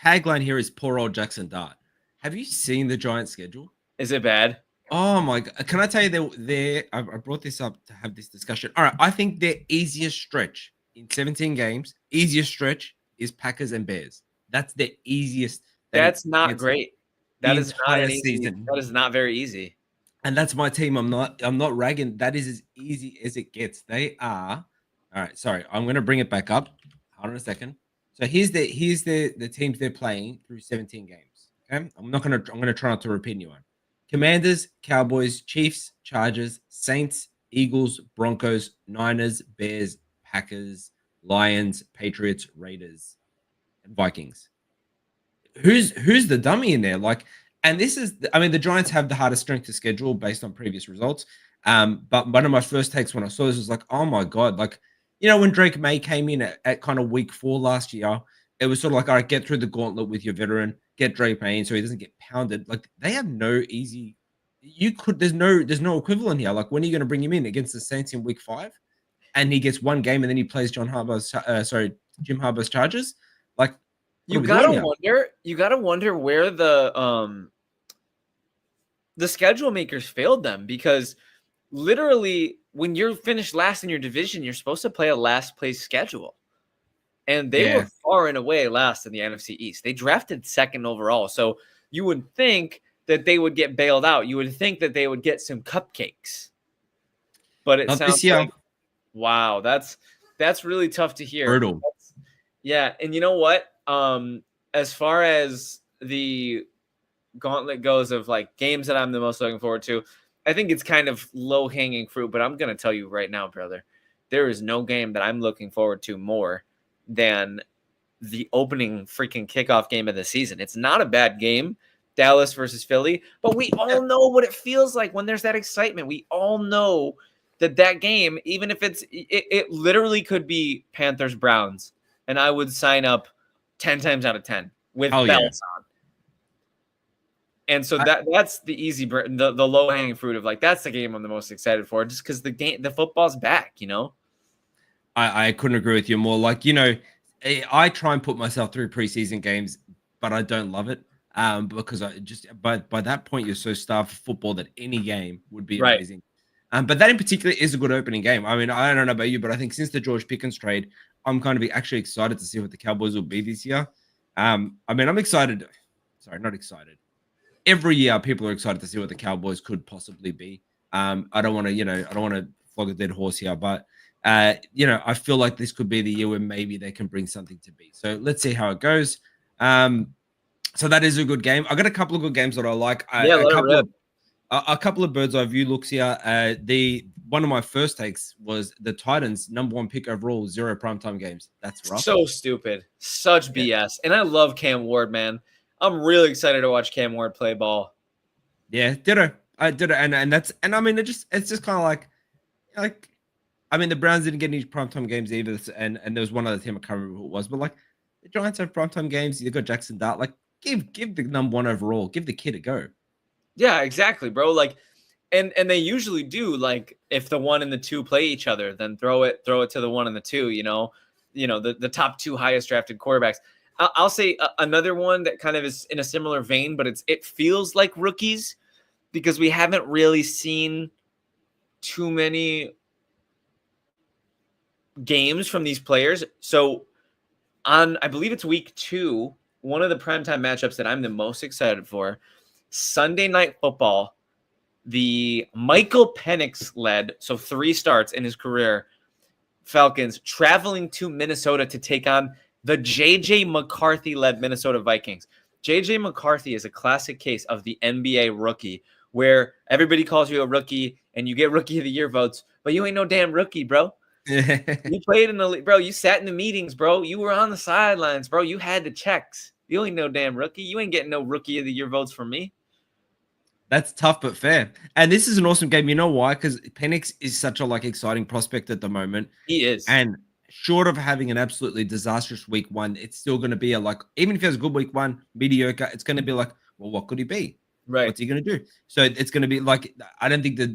tagline here is poor old Jackson Dart. Have you seen the Giants schedule? Is it bad? Oh my god! Can I tell you I brought this up to have this discussion. All right, I think their easiest stretch in 17 games, easiest stretch is Packers and Bears. That's the easiest. That's not great. The That is not entire an easy. season. That is not very easy. And that's my team. I'm not ragging. That is as easy as it gets. They are. All right, sorry. I'm gonna bring it back up. Hold on a second. So here's the teams they're playing through 17 games. Okay. I'm gonna try not to repeat anyone. Commanders, Cowboys, Chiefs, Chargers, Saints, Eagles, Broncos, Niners, Bears, Packers, Lions, Patriots, Raiders, and Vikings. Who's the dummy in there? Like, and this is, I mean, the Giants have the hardest strength to schedule based on previous results. But one of my first takes when I saw this was like, oh my god, like, when Drake May came in at kind of week 4 last year, it was sort of like, all right, get through the gauntlet with your veteran, get Drake May in so he doesn't get pounded. Like, they have no easy. There's no equivalent here. Like, when are you going to bring him in against the Saints in week 5, and he gets one game and then he plays Jim Harbaugh's Chargers? Like, you gotta wonder where the schedule makers failed them, because literally when you're finished last in your division, you're supposed to play a last place schedule. And they were far and away last in the NFC East. They drafted 2nd overall. So you would think that they would get bailed out. You would think that they would get some cupcakes. But it sounds like, wow, that's really tough to hear. Brutal. Yeah, and you know what? As far as the gauntlet goes of like games that I'm the most looking forward to, I think it's kind of low-hanging fruit, but I'm going to tell you right now, brother, there is no game that I'm looking forward to more than the opening freaking kickoff game of the season. It's not a bad game, Dallas versus Philly, but we all know what it feels like when there's that excitement. We all know that game, even if it literally could be Panthers Browns, and I would sign up 10 times out of 10 with belts on. And so that's the easy, the low hanging fruit of like, that's the game I'm the most excited for, just because the football's back, I couldn't agree with you more. Like, I try and put myself through preseason games, but I don't love it. Because by that point you're so starved for football that any game would be amazing. But that in particular is a good opening game. I mean, I don't know about you, but I think since the George Pickens trade, I'm kind of actually excited to see what the Cowboys will be this year. I mean, I'm excited. Sorry, not excited. Every year, people are excited to see what the Cowboys could possibly be. I don't want to flog a dead horse here, but I feel like this could be the year where maybe they can bring something to be. So let's see how it goes. So that is a good game. I got a couple of good games that I like. A couple of bird's eye view looks here. One of my first takes was the Titans #1 pick overall, 0 primetime games. That's rough. So stupid. Such BS. And I love Cam Ward, man. I'm really excited to watch Cam Ward play ball. Yeah, ditto. I did it, and I mean it's just kind of like I mean the Browns didn't get any primetime games either, and there was one other team I can't remember who it was, but like the Giants have primetime games. You got Jackson Dart. Like give the #1 overall. Give the kid a go. Yeah, exactly, bro. Like, and they usually do. Like, if the 1 and the 2 play each other, then throw it to the 1 and the 2. The top 2 highest drafted quarterbacks. I'll say another one that kind of is in a similar vein, but it feels like rookies because we haven't really seen too many games from these players. So I believe it's week 2, one of the primetime matchups that I'm the most excited for, Sunday Night Football, the Michael Penix led, so 3 starts in his career, Falcons traveling to Minnesota to take on the J.J. McCarthy-led Minnesota Vikings. J.J. McCarthy is a classic case of the NBA rookie, where everybody calls you a rookie and you get Rookie of the Year votes, but you ain't no damn rookie, bro. You played in the league, bro. You sat in the meetings, bro. You were on the sidelines, bro. You had the checks. You ain't no damn rookie. You ain't getting no Rookie of the Year votes from me. That's tough but fair. And this is an awesome game. You know why? Because Penix is such a exciting prospect at the moment. He is. And short of having an absolutely disastrous week 1, it's still going to be even if he has a good week 1, mediocre, it's going to be like, well, what could he be? Right. What's he going to do? So it's going to be like, I don't think that,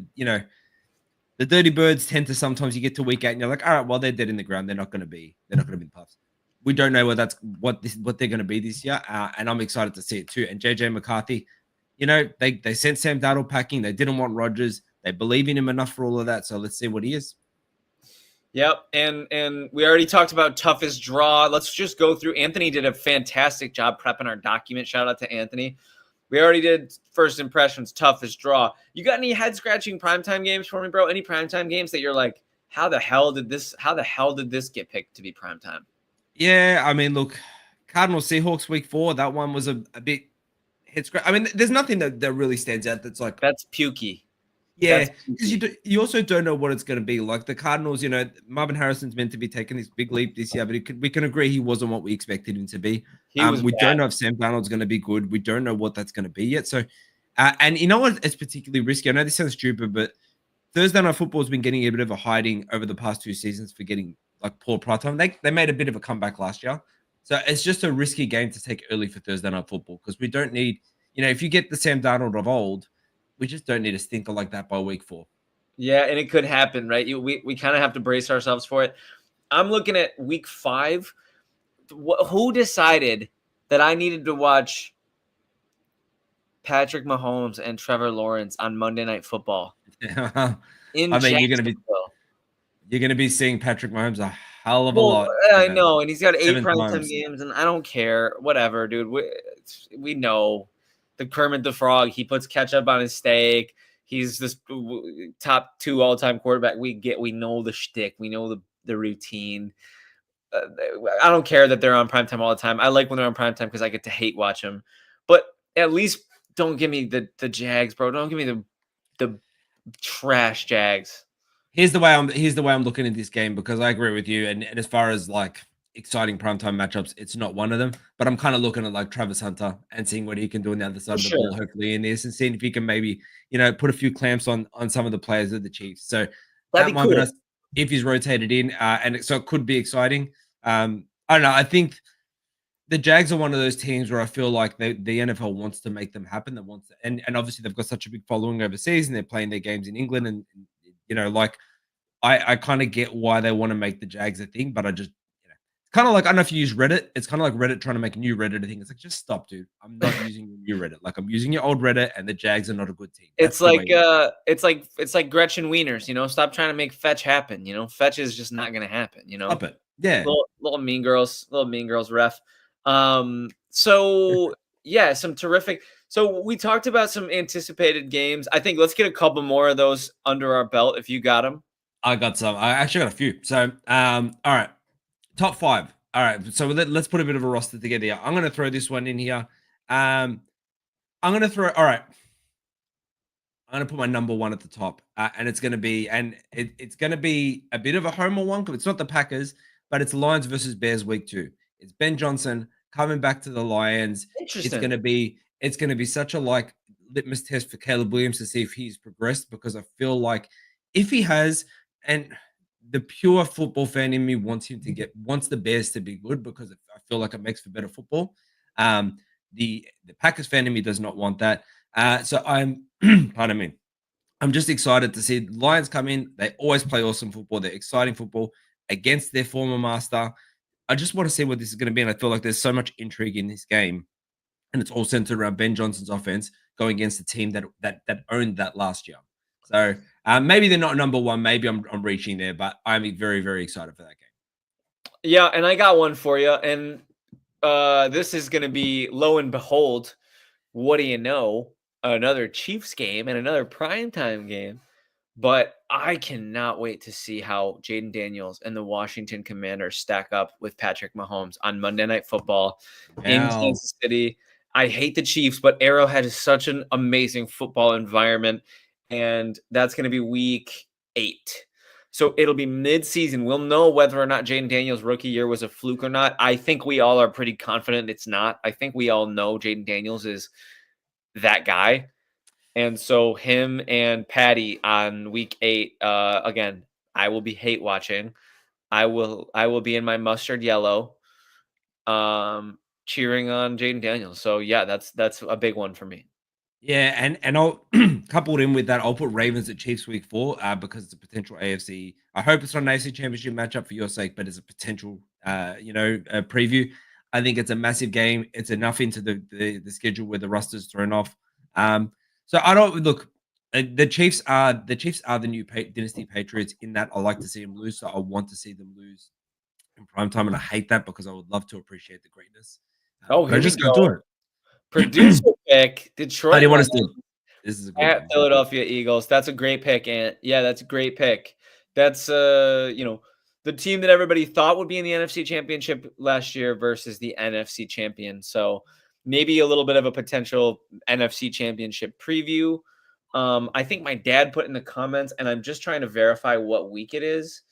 The Dirty Birds tend to sometimes you get to week 8 and you're like, all right, well, they're dead in the ground. They're not going to be in the puffs. We don't know what they're going to be this year, and I'm excited to see it too. And JJ McCarthy, they sent Sam Darnold packing. They didn't want Rodgers. They believe in him enough for all of that. So let's see what he is. Yep, and we already talked about toughest draw. Let's just go through. Anthony did a fantastic job prepping our document. Shout out to Anthony. We already did first impressions, toughest draw. You got any head scratching primetime games for me, bro? Any primetime games that you're like, how the hell did this get picked to be primetime? Yeah, I mean, look, Cardinals Seahawks week 4. That one was a bit head scratch. I mean, there's nothing that really stands out that's like that's pukey. Yeah, because you also don't know what it's going to be. Like the Cardinals, Marvin Harrison's meant to be taking this big leap this year, but we can agree he wasn't what we expected him to be. We don't know if Sam Darnold's going to be good. We don't know what that's going to be yet. So, and you know what? It's particularly risky. I know this sounds stupid, but Thursday Night Football has been getting a bit of a hiding over the past 2 seasons for getting like poor primetime time. They made a bit of a comeback last year, so it's just a risky game to take early for Thursday Night Football because we don't need, if you get the Sam Darnold of old, we just don't need a stinker like that by week 4. Yeah, and it could happen, right? We kind of have to brace ourselves for it. I'm looking at week 5. Who decided that I needed to watch Patrick Mahomes and Trevor Lawrence on Monday Night Football? I mean, you're gonna be seeing Patrick Mahomes a hell of a lot. I know, and he's got 8 primetime games, and I don't care. Whatever, dude. We know the Kermit the Frog. He puts ketchup on his steak. He's this top 2 all-time quarterback. We know the shtick. We know the routine. I don't care that they're on primetime all the time. I like when they're on primetime because I get to hate watch them. But at least don't give me the Jags, bro. Don't give me the trash Jags. Here's the way I'm looking at this game because I agree with you. And as far as like exciting primetime matchups, it's not one of them. But I'm kind of looking at like Travis Hunter and seeing what he can do on the other side of the ball, hopefully in this, and seeing if he can maybe put a few clamps on some of the players of the Chiefs. So that'd be cool if he's rotated in, so it could be exciting. I don't know. I think the Jags are one of those teams where I feel like the NFL wants to make them happen. That wants to, and obviously they've got such a big following overseas, and they're playing their games in England, and like I kind of get why they want to make the Jags a thing, but I just kind of like, I don't know if you use Reddit. It's kind of like Reddit trying to make a new Reddit a thing. It's like, just stop, dude. I'm not using your new Reddit. Like I'm using your old Reddit, and the Jags are not a good team. It's like Gretchen Wieners. Stop trying to make fetch happen. Fetch is just not going to happen. Stop it. Yeah, little mean girls ref. So yeah, some terrific. So we talked about some anticipated games. I think let's get a couple more of those under our belt if you got them. I got some. I actually got a few. So, all right, top 5. All right, so let's put a bit of a roster together here. I'm going to throw this one in here. I'm going to throw. All right, I'm going to put my number 1 at the top, and it's going to be, it's going to be a bit of a homer one because it's not the Packers, but it's Lions versus Bears week 2. It's Ben Johnson coming back to the Lions. Interesting. It's going to be such a like litmus test for Caleb Williams to see if he's progressed, because I feel like if he has, and the pure football fan in me wants the Bears to be good because I feel like it makes for better football. The Packers fan in me does not want that. So I'm, pardon me, I'm just excited to see Lions come in. They always play awesome football. They're exciting football against their former master. I just want to see what this is going to be, and I feel like there's so much intrigue in this game, and it's all centered around Ben Johnson's offense going against a team that owned that last year. So maybe they're not number 1. Maybe I'm reaching there, but I'm very, very excited for that game. Yeah, and I got one for you, and this is going to be, lo and behold, what do you know? Another Chiefs game and another primetime game. But I cannot wait to see how Jaden Daniels and the Washington Commanders stack up with Patrick Mahomes on Monday Night Football in Kansas City. I hate the Chiefs, but Arrowhead is such an amazing football environment, and that's going to be week 8. So it'll be mid-season. We'll know whether or not Jaden Daniels' rookie year was a fluke or not. I think we all are pretty confident it's not. I think we all know Jaden Daniels is that guy. And so him and Patty on week 8, again, I will be hate watching. I will be in my mustard yellow, cheering on Jaden Daniels. So yeah, that's a big one for me. Yeah, and I'll coupled in with that, I'll put Ravens at Chiefs week 4 because it's a potential AFC. I hope it's not an AFC championship matchup for your sake, but it's a potential preview. I think it's a massive game. It's enough into the schedule where the roster's thrown off. So I don't look. The Chiefs are the new dynasty Patriots. In that, I like to see them lose. So I want to see them lose in prime time, and I hate that because I would love to appreciate the greatness. Oh, But I here we just can't do go. it. Producer pick, I Detroit didn't want to Lions steal. This is a good at one. Philadelphia Eagles. That's a great pick, Ant. Yeah, that's a great pick. That's the team that everybody thought would be in the NFC Championship last year versus the NFC champion. So maybe a little bit of a potential NFC Championship preview. I think my dad put in the comments, and I'm just trying to verify what week it is.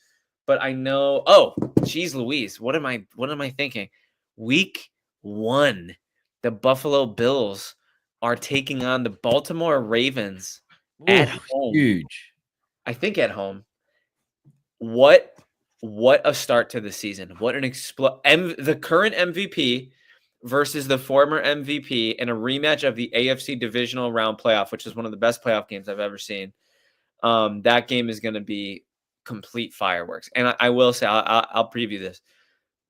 But I know, oh, geez Louise, what am I thinking? Week 1, the Buffalo Bills are taking on the Baltimore Ravens at Oh, home. huge. I think at home. What a start to the season. What an the current MVP versus the former MVP in a rematch of the AFC divisional round playoff, which is one of the best playoff games I've ever seen. That game is going to be complete fireworks. And I will say, I'll preview this.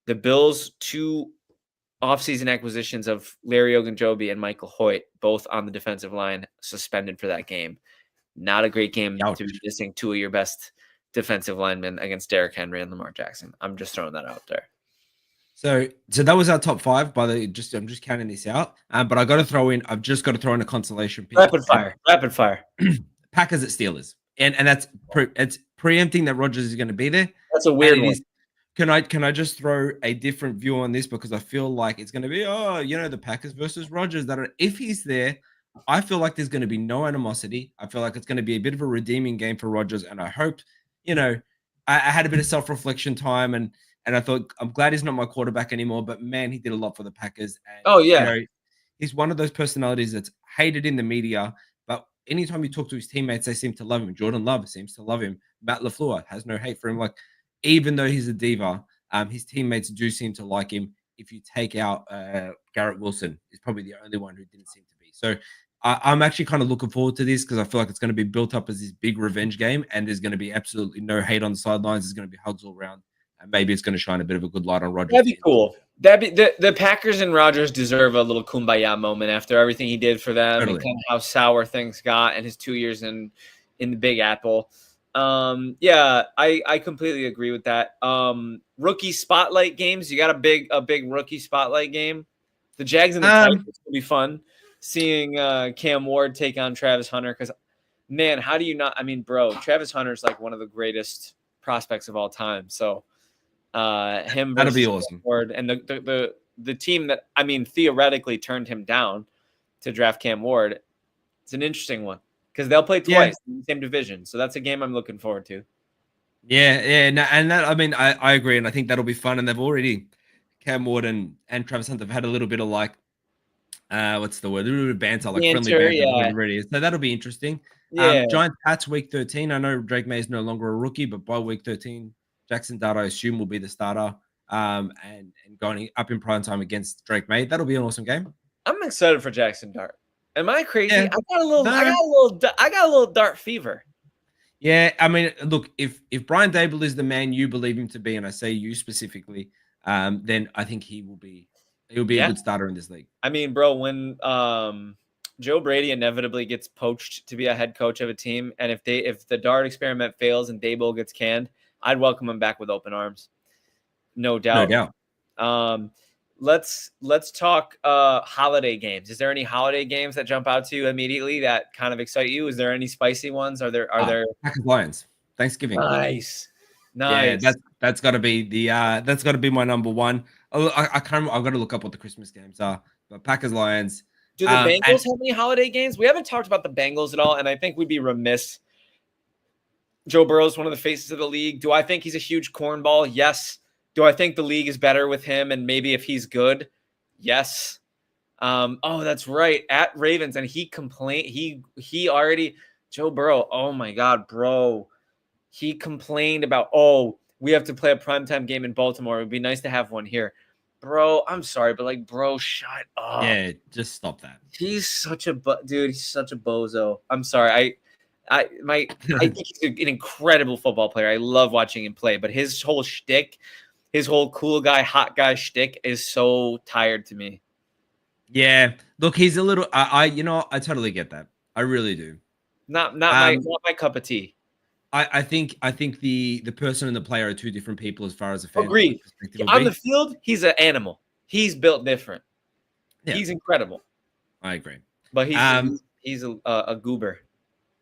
The Bills' 2 offseason acquisitions of Larry Ogunjobi and Michael Hoyt, both on the defensive line, suspended for that game. Not a great game Ouch. to be missing 2 of your best defensive linemen against Derrick Henry and Lamar Jackson. I'm just throwing that out there. So that was our top 5. I'm just counting this out. But I've just got to throw in a consolation pick. Rapid fire. Packers at Steelers, and it's preempting that Rodgers is going to be there. That's a weird one. Can I just throw a different view on this because I feel like it's going to be the Packers versus Rodgers. If he's there, I feel like there's going to be no animosity. I feel like it's going to be a bit of a redeeming game for Rodgers, and I hope I had a bit of self-reflection time and I thought I'm glad he's not my quarterback anymore. But man, he did a lot for the Packers. And, he's one of those personalities that's hated in the media, but anytime you talk to his teammates, they seem to love him. Jordan Love seems to love him. Matt LaFleur has no hate for him. Like, even though he's a diva, his teammates do seem to like him. If you take out Garrett Wilson, is probably the only one who didn't seem to be. So I'm actually kind of looking forward to this because I feel like it's going to be built up as this big revenge game, and there's going to be absolutely no hate on the sidelines. There's going to be hugs all around, and maybe it's going to shine a bit of a good light on Rodgers. That'd be cool. The Packers and Rodgers deserve a little kumbaya moment after everything he did for them and kind of how sour things got and his 2 years in the Big Apple. I completely agree with that. Rookie spotlight games. You got a big rookie spotlight game. The Jags and the Titans will be fun. Seeing Cam Ward take on Travis Hunter, because man, how do you not? I mean, bro, Travis Hunter's like one of the greatest prospects of all time. So him that'll be awesome. Ward and the team that theoretically turned him down to draft Cam Ward. It's an interesting one because they'll play twice in the same division. So that's a game I'm looking forward to. And that I agree, and I think that'll be fun. And they've already Cam Ward and Travis Hunter have had a little bit of like. What's the word? A little bit of banter, like friendly banter, whatever it is. So that'll be interesting. Yeah. Giants Pats week 13. I know Drake May is no longer a rookie, but by week 13, Jackson Dart, I assume, will be the starter. And going up in prime time against Drake May. That'll be an awesome game. I'm excited for Jackson Dart. Am I crazy? Yeah. I got a little Dart fever. Yeah, I mean, look, if Brian Dable is the man you believe him to be, and I say you specifically, then I think he'll be a good starter in this league. I mean, bro, when Joe Brady inevitably gets poached to be a head coach of a team, and if the Dart experiment fails and Dable gets canned, I'd welcome him back with open arms. No doubt. No doubt. Let's talk holiday games. Is there any holiday games that jump out to you immediately that kind of excite you? Is there any spicy ones? Are there Packers Lions Thanksgiving? Nice. Yeah, that's got to be that's got to be my number one. I've got to look up what the Christmas games are, but Packers Lions. Do the Bengals have any holiday games? We haven't talked about the Bengals at all, and I think we'd be remiss. Joe Burrow is one of the faces of the league. Do I think he's a huge cornball? Yes. Do I think the league is better with him? And maybe if he's good, yes. That's right. At Ravens, and he complained. He already Joe Burrow. Oh my God, bro. He complained about, we have to play a primetime game in Baltimore. It would be nice to have one here. bro, I'm sorry, but like, bro, shut up. Yeah, just stop that. He's such a dude. He's such a bozo. I'm sorry. I think he's an incredible football player. I love watching him play, but his whole shtick, his whole cool guy, hot guy shtick is so tired to me. Yeah, look, he's a little. I totally get that. I really do. Not my cup of tea. I think the person and the player are two different people as far as a fan Agreed. perspective. On the field, he's an animal. He's built different. Yeah. He's incredible. I agree. But he's a goober.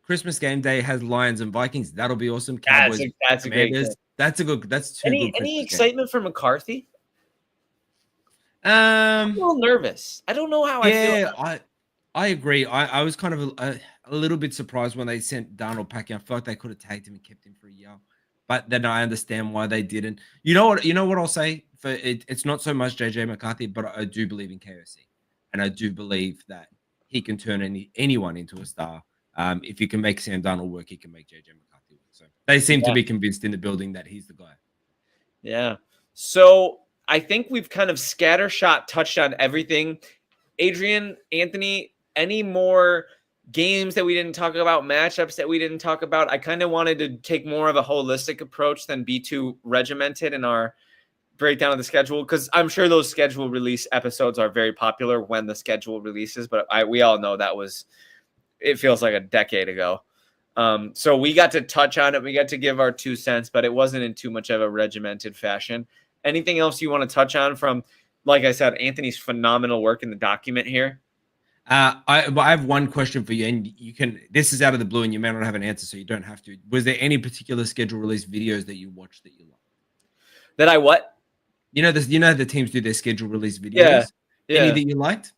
Christmas game day has Lions and Vikings. That'll be awesome. Cowboys, that's a great game. That's two good. Any excitement for McCarthy? I'm a little nervous. I don't know how I feel. Yeah, I agree. I was kind of a little bit surprised when they sent Darnold packing. I felt like they could have tagged him and kept him for a year. But then I understand why they didn't. You know what I'll say? For it's not so much JJ McCarthy, but I do believe in KOC. And I do believe that he can turn anyone into a star. If you can make Sam Darnold work, he can make JJ McCarthy work. So they seem to be convinced in the building that he's the guy. Yeah. So I think we've kind of scattershot touched on everything. Adrian, Anthony, any more games that we didn't talk about, matchups that we didn't talk about? I kind of wanted to take more of a holistic approach than be too regimented in our breakdown of the schedule, because I'm sure those schedule release episodes are very popular when the schedule releases, but we all know it feels like a decade ago. So we got to touch on it. We got to give our 2 cents, but it wasn't in too much of a regimented fashion. Anything else you want to touch on from, like I said, Anthony's phenomenal work in the document here? I have one question for you, and this is out of the blue, and you may not have an answer, so you don't have to. Was there any particular schedule release videos that you watched that you liked? That I what? You know the teams do their schedule release videos. Yeah. Any that you liked?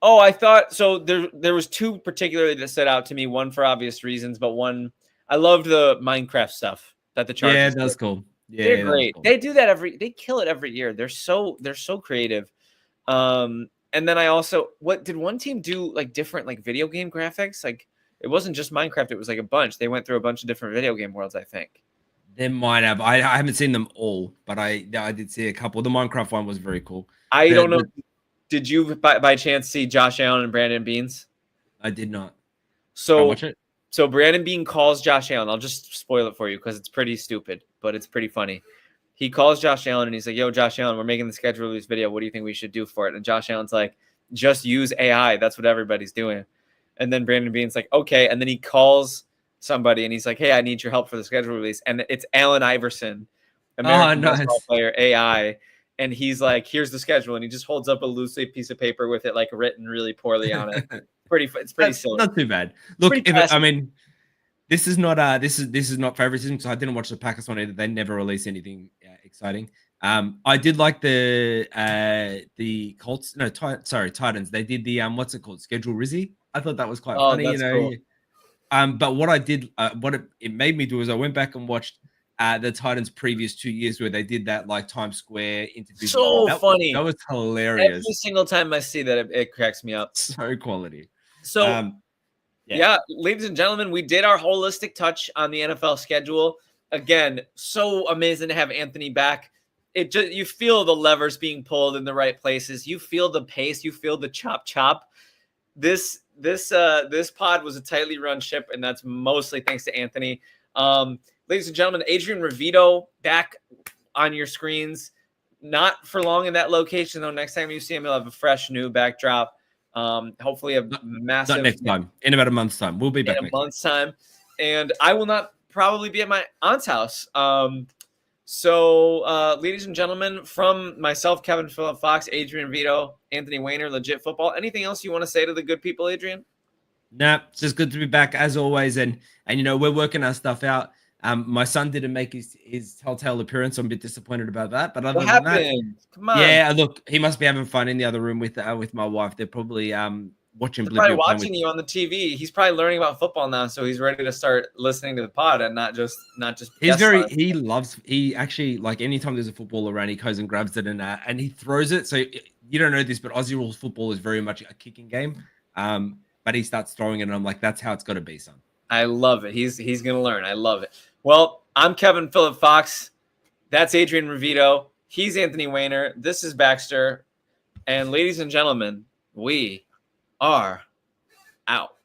Oh, I thought so. There was 2 particularly that stood out to me. One for obvious reasons, but one I loved the Minecraft stuff that the Chargers. Yeah, that's cool. Yeah, they're great. Cool. They do that they kill it every year. They're so creative. And then I also, did one team do like different like video game graphics? Like it wasn't just Minecraft, it was like a bunch. They went through a bunch of different video game worlds, I think. They might have. I haven't seen them all, but I did see a couple. The Minecraft one was very cool. I don't know. Did you by chance see Josh Allen and Brandon Beans? I did not. So watch it. So Brandon Bean calls Josh Allen. I'll just spoil it for you because it's pretty stupid, but it's pretty funny. He calls Josh Allen and he's like, yo, Josh Allen, we're making the schedule release video. What do you think we should do for it? And Josh Allen's like, just use AI. That's what everybody's doing. And then Brandon Bean's like, okay. And then he calls somebody and he's like, hey, I need your help for the schedule release. And it's Allen Iverson, American basketball player, AI. And he's like, here's the schedule. And he just holds up a loose leaf piece of paper with it like written really poorly on it. It's pretty silly. Not too bad. Look, this is not favoritism, so I didn't watch the Packers one either. They never release anything exciting. I did like the Colts. No, Titans. They did the what's it called? Schedule Rizzy. I thought that was quite funny. That's cool. But what I did, it made me do is I went back and watched the Titans' previous 2 years where they did that like Times Square interview. So funny. That was hilarious. Every single time I see that, it cracks me up. So quality. So, yeah, ladies and gentlemen, we did our holistic touch on the NFL schedule. Again, so amazing to have Anthony back. You feel the levers being pulled in the right places. You feel the pace. You feel the chop. This pod was a tightly run ship, and that's mostly thanks to Anthony. Ladies and gentlemen, Adrian Revito back on your screens. Not for long in that location, though. Next time you see him, he'll have a fresh new backdrop. Hopefully a massive. Not next time. In about a month's time, we'll be back. In a month's time, and I will not probably be at my aunt's house. So, ladies and gentlemen, from myself, Kevin Phillip Fox, Adrian Vito, Anthony Wayner, Legit Football. Anything else you want to say to the good people, Adrian? Nah, it's just good to be back as always, and we're working our stuff out. My son didn't make his telltale appearance. I'm a bit disappointed about that. But other what than happened? that, come on. Yeah, look, he must be having fun in the other room with my wife. They're probably watching. They're probably watching you on the TV. He's probably learning about football now, so he's ready to start listening to the pod and not just. He actually like anytime there's a football around, he goes and grabs it and he throws it. So you don't know this, but Aussie rules football is very much a kicking game. But he starts throwing it, and I'm like, that's how it's got to be, son. I love it. He's gonna learn. I love it. Well, I'm Kevin Phillip Fox. That's Adrian Revito. He's Anthony Weiner. This is Baxter. And ladies and gentlemen, we are out.